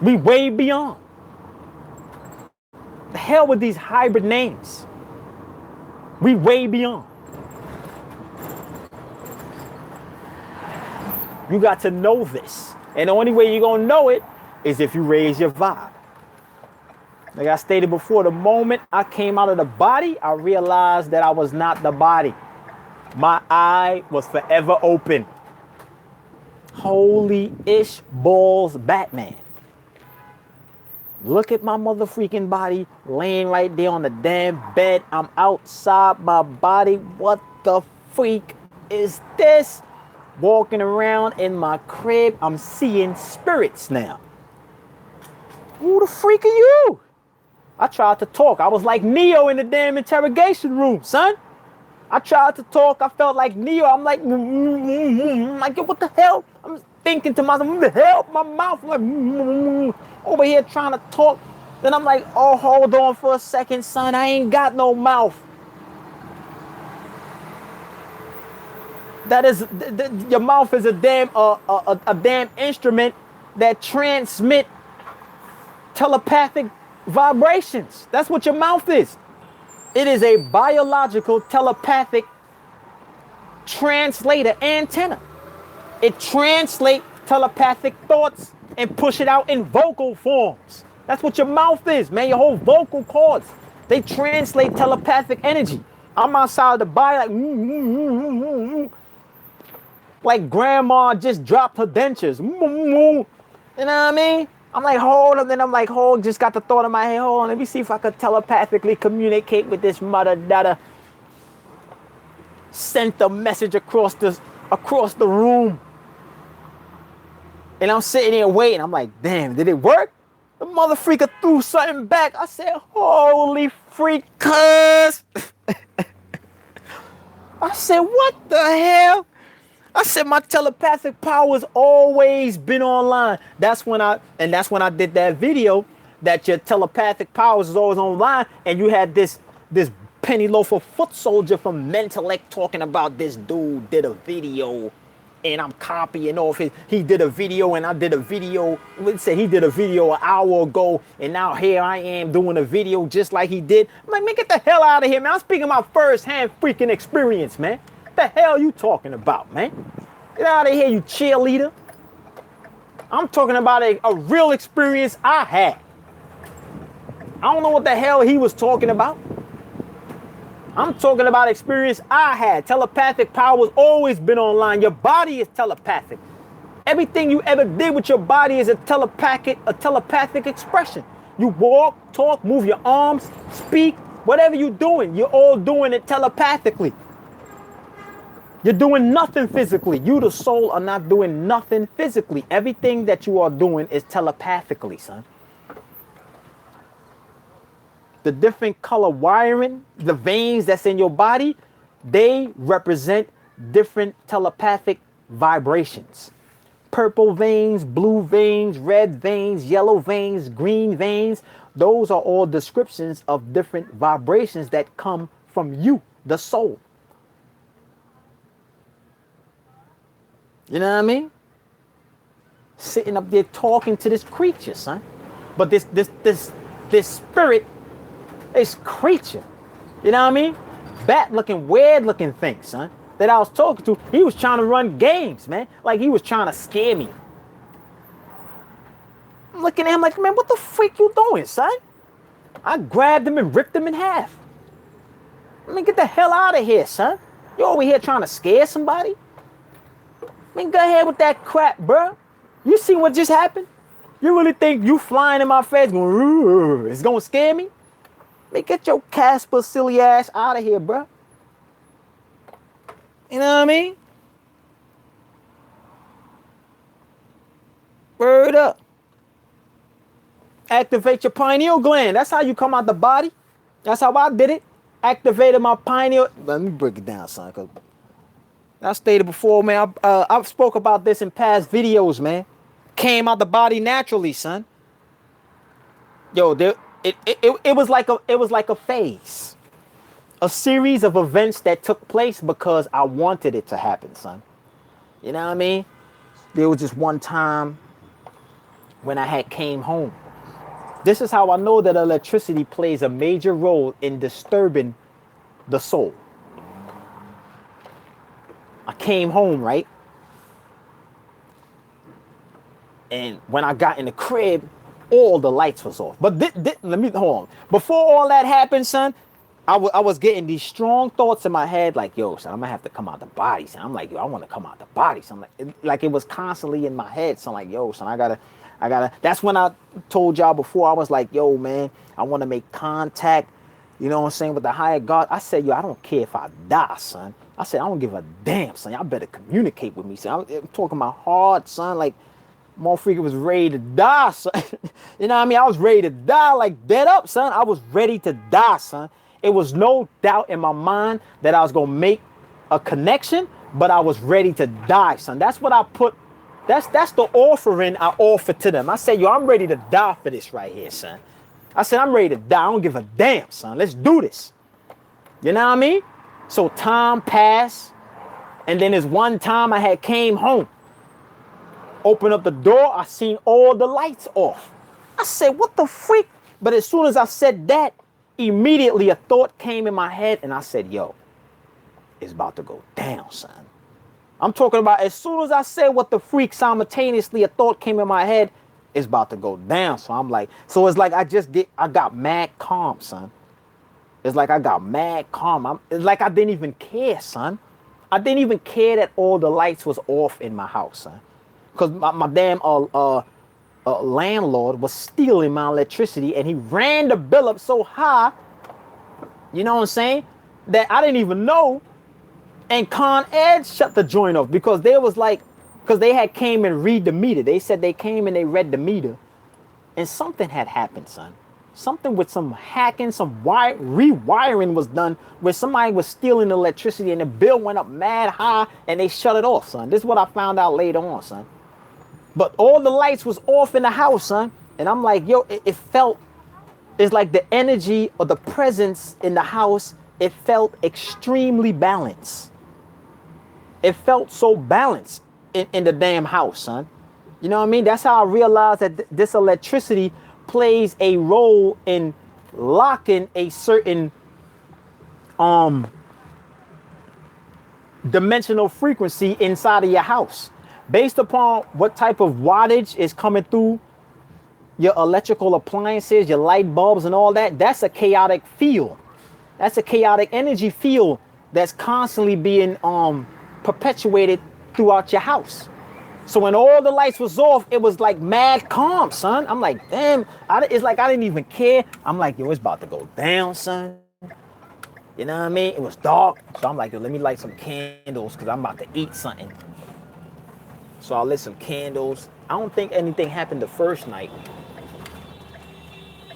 We way beyond. The hell with these hybrid names. We way beyond. You got to know this. And the only way you're going to know it is if you raise your vibe. Like I stated before, the moment I came out of the body, I realized that I was not the body. My eye was forever open. Holy ish balls Batman. Look at my motherfucking body laying right there on the damn bed. I'm outside my body. What the freak is this? Walking around in my crib. I'm seeing spirits now. Who the freak are you? I tried to talk. I was like Neo in the damn interrogation room, son. I tried to talk. I felt like Neo. I'm like, like, what the hell? I'm thinking to myself, what the hell? My mouth, like, over here trying to talk. Then I'm like, oh, hold on for a second, son. I ain't got no mouth. That is, your mouth is a damn instrument that transmit telepathic vibrations. That's what your mouth is. It is a biological telepathic translator antenna. It translates telepathic thoughts and push it out in vocal forms. That's what your mouth is, man. Your whole vocal cords, they translate telepathic energy. I'm outside the body like grandma just dropped her dentures. You know what I mean? I'm like, hold on. Then I'm like, hold, just got the thought in my head. Hold on, let me see if I could telepathically communicate with this mother dada. Sent the message across the room. And I'm sitting there waiting. I'm like, damn, did it work? The mother freaker threw something back. I said, holy freak, cuz. I said, what the hell? I said, my telepathic power's always been online. That's when I did that video that your telepathic powers is always online, and you had this penny loafer foot soldier from Mentellect talking about this dude did a video, and I'm copying off his. He did a video, and I did a video. Let's say he did a video an hour ago, and now here I am doing a video just like he did. I'm like, man, get the hell out of here, man. I'm speaking about first-hand freaking experience, man. What the hell you talking about, man? Get out of here, you cheerleader. I'm talking about a real experience I had. I don't know what the hell he was talking about. I'm talking about experience I had. Telepathic power has always been online. Your body is telepathic. Everything you ever did with your body is a telepathic expression. You walk, talk, move your arms, speak, whatever you're doing, you're all doing it telepathically. You're doing nothing physically. You, the soul, are not doing nothing physically. Everything that you are doing is telepathically, son. The different color wiring, the veins that's in your body, they represent different telepathic vibrations. Purple veins, blue veins, red veins, yellow veins, green veins. Those are all descriptions of different vibrations that come from you, the soul. You know what I mean? Sitting up there talking to this creature, son. But this spirit, this creature, you know what I mean? Bat looking, weird looking thing, son, that I was talking to, he was trying to run games, man. Like he was trying to scare me. I'm looking at him like, man, what the freak you doing, son? I grabbed him and ripped him in half. I mean, get the hell out of here, son. You over here trying to scare somebody? I mean, go ahead with that crap, bro. You see what just happened? You really think you flying in my face going, it's gonna scare me? Man, get your Casper silly ass out of here, bro. You know what I mean? Word up. Activate your pineal gland. That's how you come out the body. That's how I did it. Activated my pineal. Let me break it down, son. Cause I stated before, man. I've spoke about this in past videos, man. Came out the body naturally, son. Yo, it was like a phase, a series of events that took place because I wanted it to happen, son. You know what I mean? There was just one time when I had came home. This is how I know that electricity plays a major role in disturbing the soul. I came home, right? And when I got in the crib, all the lights was off. But let me hold on. Before all that happened, son, I was getting these strong thoughts in my head, like, yo, son, I'm gonna have to come out the body, son. I'm like, yo, I want to come out the body, son. Like it was constantly in my head, son. Like, yo, son, I gotta. That's when I told y'all before. I was like, yo, man, I want to make contact. You know what I'm saying, with the higher God. I said, yo, I don't care if I die, son. I said, I don't give a damn, son. Y'all better communicate with me, son. I'm talking my heart, son. Like, motherfucker was ready to die, son. You know what I mean? I was ready to die, like dead up, son. I was ready to die, son. It was no doubt in my mind that I was going to make a connection, but I was ready to die, son. That's what I put. That's the offering I offered to them. I said, yo, I'm ready to die for this right here, son. I said, I'm ready to die. I don't give a damn, son. Let's do this. You know what I mean? So time passed. And then there's one time I had came home. Open up the door. I seen all the lights off. I said, what the freak? But as soon as I said that, immediately a thought came in my head. And I said, yo, it's about to go down, son. I'm talking about as soon as I said what the freak, simultaneously a thought came in my head, it's about to go down. So I'm like, so it's like I got mad calm, son. It's like I got mad calm. It's like I didn't even care, son. I didn't even care that all the lights was off in my house, son. Because my damn landlord was stealing my electricity and he ran the bill up so high, you know what I'm saying, that I didn't even know. And Con Ed shut the joint off because they had came and read the meter. They said they came and they read the meter. And something had happened, son. Something with some hacking, some rewiring was done where somebody was stealing electricity and the bill went up mad high and they shut it off, son. This is what I found out later on, son. But all the lights was off in the house, son. And I'm like, yo, it's like the energy or the presence in the house, it felt extremely balanced. It felt so balanced in the damn house, son. You know what I mean? That's how I realized that this electricity plays a role in locking a certain dimensional frequency inside of your house. Based upon what type of wattage is coming through your electrical appliances, your light bulbs and all that, that's a chaotic field. That's a chaotic energy field that's constantly being perpetuated throughout your house. So when all the lights was off, it was like mad calm, son. I'm like, damn, it's like I didn't even care. I'm like, yo, it's about to go down, son. You know what I mean? It was dark. So I'm like, yo, let me light some candles because I'm about to eat something. So I lit some candles. I don't think anything happened the first night.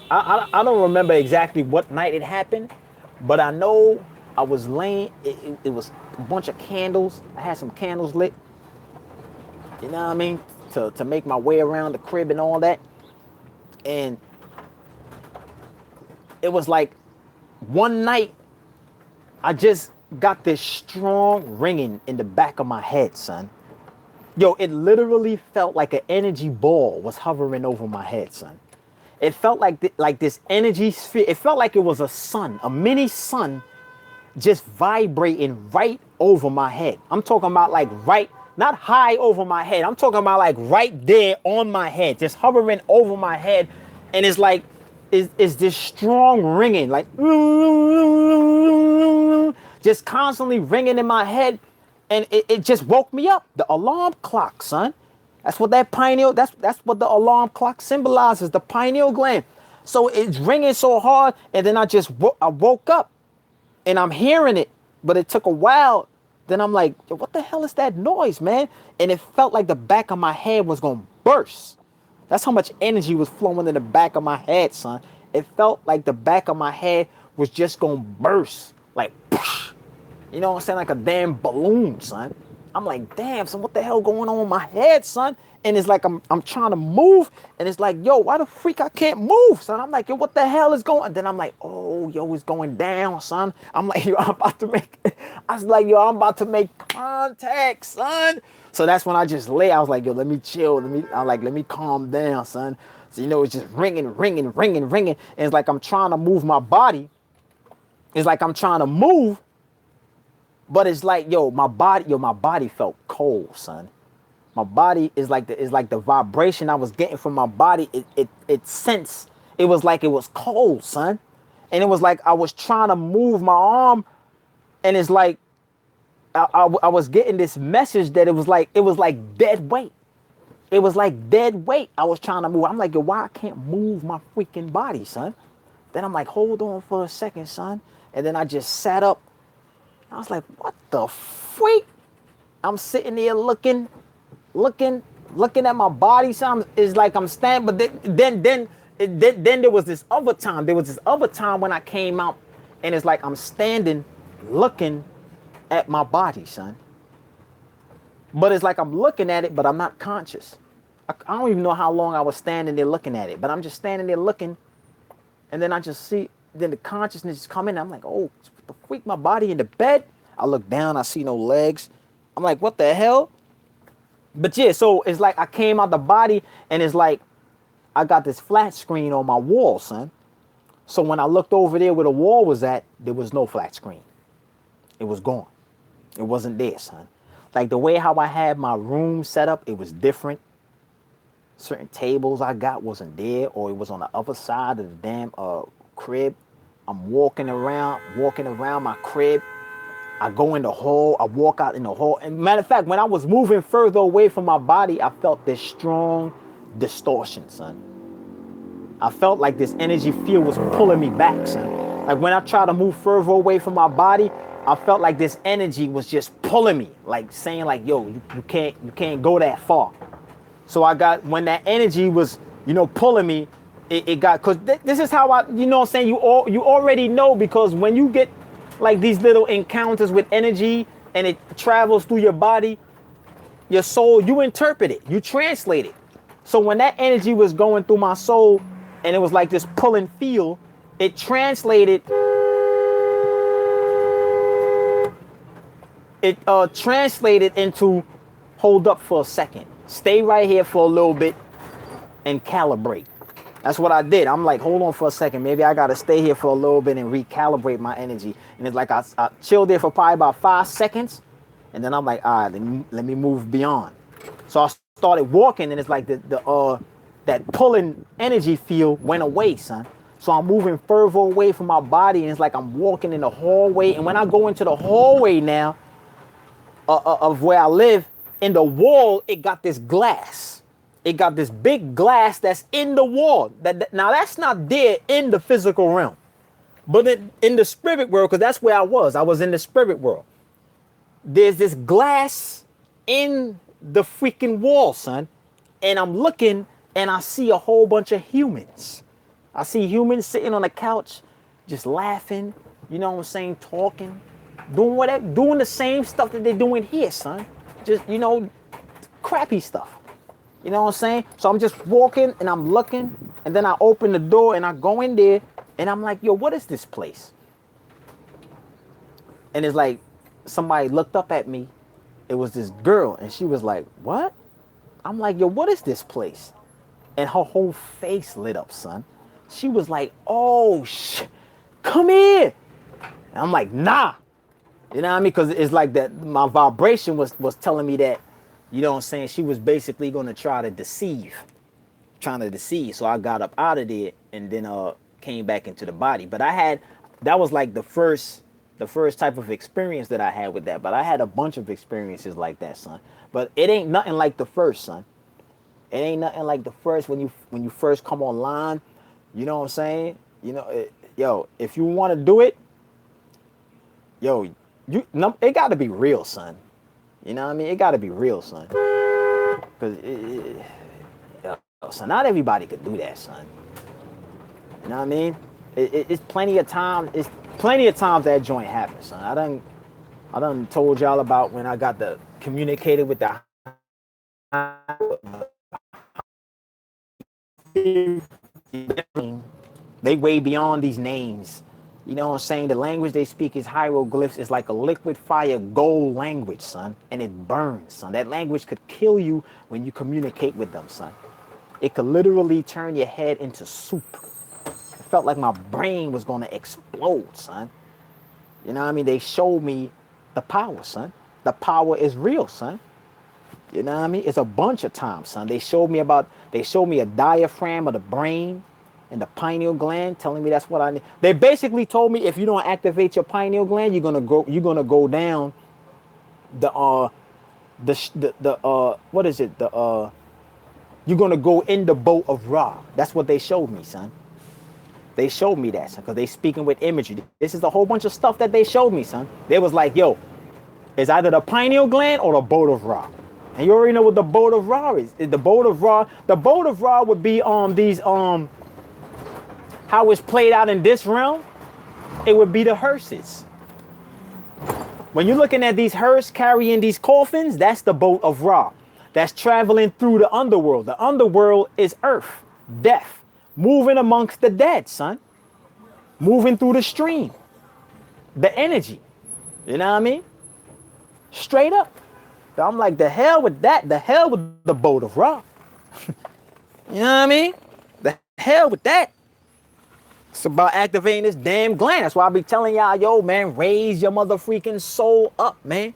I don't remember exactly what night it happened, but I know I was laying, it was a bunch of candles. I had some candles lit, you know what I mean? To make my way around the crib and all that. And it was like one night, I just got this strong ringing in the back of my head, son. Yo, it literally felt like an energy ball was hovering over my head, son. It felt like this energy sphere. It felt like it was a sun, a mini sun, just vibrating right over my head. I'm talking about like right, not high over my head. I'm talking about like right there on my head, just hovering over my head. And it's like, it's this strong ringing, like, just constantly ringing in my head. And it just woke me up. The alarm clock, son. That's what that pineal, that's what the alarm clock symbolizes, the pineal gland. So it's ringing so hard, and then I woke up, and I'm hearing it, but it took a while. Then I'm like, what the hell is that noise, man? And it felt like the back of my head was gonna burst. That's how much energy was flowing in the back of my head, son. It felt like the back of my head was just gonna burst, like, you know what I'm saying, like a damn balloon, son. I'm like, damn, son, what the hell going on in my head, son? And it's like I'm trying to move, and it's like, yo, why the freak I can't move, son? I'm like, yo, what the hell is going on? Then I'm like, oh, yo, it's going down, son. I'm like, yo, I was like, yo, I'm about to make contact, son. So that's when I just lay. I was like, yo, let me chill. Let me calm down, son. So, you know, it's just ringing. And it's like I'm trying to move my body. It's like I'm trying to move. But it's like, my body felt cold, son. My body is like the vibration I was getting from my body. It sensed, it was like it was cold, son. And it was like I was trying to move my arm, and it's like I was getting this message that it was like dead weight. It was like dead weight. I was trying to move. I'm like, yo, why I can't move my freaking body, son? Then I'm like, hold on for a second, son. And then I just sat up. I was like, what the freak? I'm sitting there looking at my body. So it's like I'm standing, but then there was this other time. There was this other time when I came out, and it's like I'm standing looking at my body, son. But it's like I'm looking at it, but I'm not conscious. I don't even know how long I was standing there looking at it, but I'm just standing there looking, and then I just see, then the consciousness is coming. I'm like, oh, what the freak, my body in the bed. I look down, I see no legs. I'm like, what the hell? But yeah, so it's like I came out the body, and it's like I got this flat screen on my wall, son. So when I looked over there where the wall was at, there was no flat screen. It was gone. It wasn't there, son. Like the way how I had my room set up, it was different. Certain tables I got wasn't there, or it was on the other side of the damn crib. I'm walking around my crib. I go in the hall, I walk out in the hall. And matter of fact, when I was moving further away from my body, I felt this strong distortion, son. I felt like this energy field was pulling me back, son. Like when I try to move further away from my body, I felt like this energy was just pulling me, like saying like, yo, you can't go that far. So when that energy was, pulling me, it got, cause this is how you know what I'm saying? You already know, because when you get like these little encounters with energy and it travels through your body, your soul, you interpret it, you translate it. So when that energy was going through my soul and it was like this pulling feel, it translated into, hold up for a second, stay right here for a little bit and calibrate. That's what I did. I'm like, hold on for a second. Maybe I got to stay here for a little bit and recalibrate my energy. And it's like I chilled there for probably about 5 seconds. And then I'm like, all right, let me move beyond. So I started walking, and it's like that pulling energy field went away, son. So I'm moving further away from my body, and it's like I'm walking in the hallway. And when I go into the hallway now of where I live, in the wall, it got this glass. It got this big glass that's in the wall. Now that's not there in the physical realm, but in the spirit world, because that's where I was. I was in the spirit world. There's this glass in the freaking wall, son. And I'm looking and I see a whole bunch of humans. I see humans sitting on the couch, just laughing, you know what I'm saying, talking, doing whatever, doing the same stuff that they're doing here, son. Just, you know, crappy stuff. You know what I'm saying? So I'm just walking and I'm looking, and then I open the door and I go in there and I'm like, yo, what is this place? And it's like somebody looked up at me. It was this girl and she was like, what? I'm like, yo, what is this place? And her whole face lit up, son. She was like, oh, come here. And I'm like, nah. You know what I mean? Because it's like that my vibration was telling me that, you know what I'm saying? She was basically going to try to deceive. Trying to deceive. So I got up out of there and then came back into the body. But that was like the first type of experience that I had with that. But I had a bunch of experiences like that, son. But it ain't nothing like the first, son. It ain't nothing like the first when you first come online. You know what I'm saying? You know, yo, if you want to do it, yo, it got to be real, son. You know what I mean? It got to be real, son. Because, so not everybody could do that, son. You know what I mean? It's plenty of times. It's plenty of times that joint happens, son. I done told y'all about when I got the communicated with the. They way beyond these names. You know what I'm saying? The language they speak is hieroglyphs. It's like a liquid fire gold language, son. And it burns, son. That language could kill you when you communicate with them, son. It could literally turn your head into soup. It felt like my brain was going to explode, son. You know what I mean? They showed me the power, son. The power is real, son. You know what I mean? It's a bunch of times, son. They showed me a diaphragm of the brain and the pineal gland, telling me that's what I need. They basically told me if you don't activate your pineal gland, you're gonna go down what is it? You're gonna go in the boat of Ra. That's what they showed me, son. They showed me that, son, because they speaking with imagery. This is a whole bunch of stuff that they showed me, son. They was like, yo, it's either the pineal gland or the boat of Ra. And you already know what the boat of Ra is. The boat of Ra would be how it's played out in this realm. It would be the hearses. When you're looking at these hearses carrying these coffins, that's the boat of Ra. That's traveling through the underworld. The underworld is earth, death, moving amongst the dead, son. Moving through the stream, the energy. You know what I mean? Straight up. I'm like, the hell with that. The hell with the boat of Ra. You know what I mean? The hell with that. It's about activating this damn gland. That's why I be telling y'all, yo, man, raise your mother freaking soul up, man.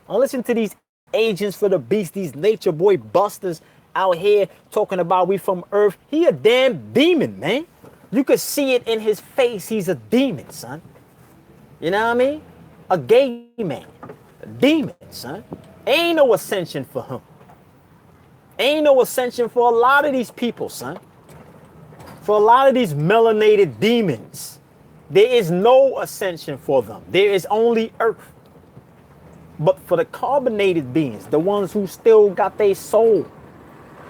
Don't listen to these agents for the beast, these nature boy busters out here talking about we from Earth. He a damn demon, man. You could see it in his face. He's a demon, son. You know what I mean? A gay man. A demon, son. Ain't no ascension for him. Ain't no ascension for a lot of these people, son. For a lot of these melanated demons, there is no ascension for them. There is only earth. But for the carbonated beings, the ones who still got their soul,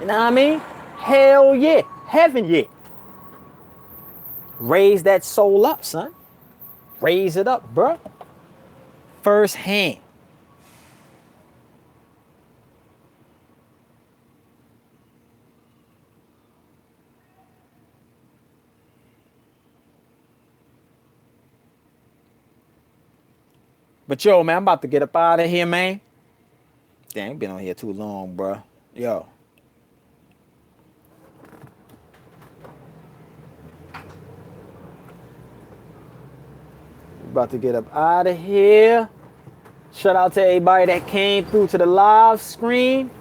you know what I mean? Hell yeah. Heaven yeah. Raise that soul up, son. Raise it up, bro. First hand. But yo, man, I'm about to get up out of here, man. Damn, been on here too long, bro. Yo. About to get up out of here. Shout out to everybody that came through to the live stream.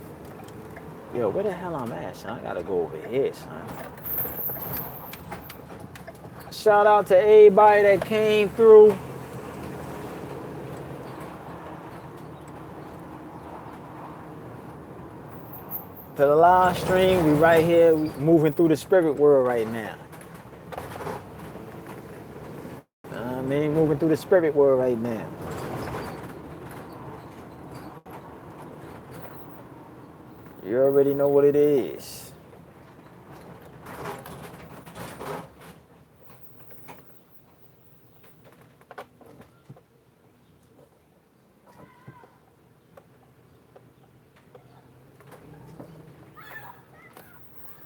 Yo, where the hell I'm at, son? I gotta go over here, son. Shout out to everybody that came through. To the live stream, we right here, we moving through the spirit world right now. I mean, moving through the spirit world right now. You already know what it is.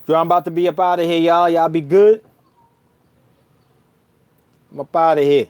So I'm about to be up out of here, y'all. Y'all be good. I'm up out of here.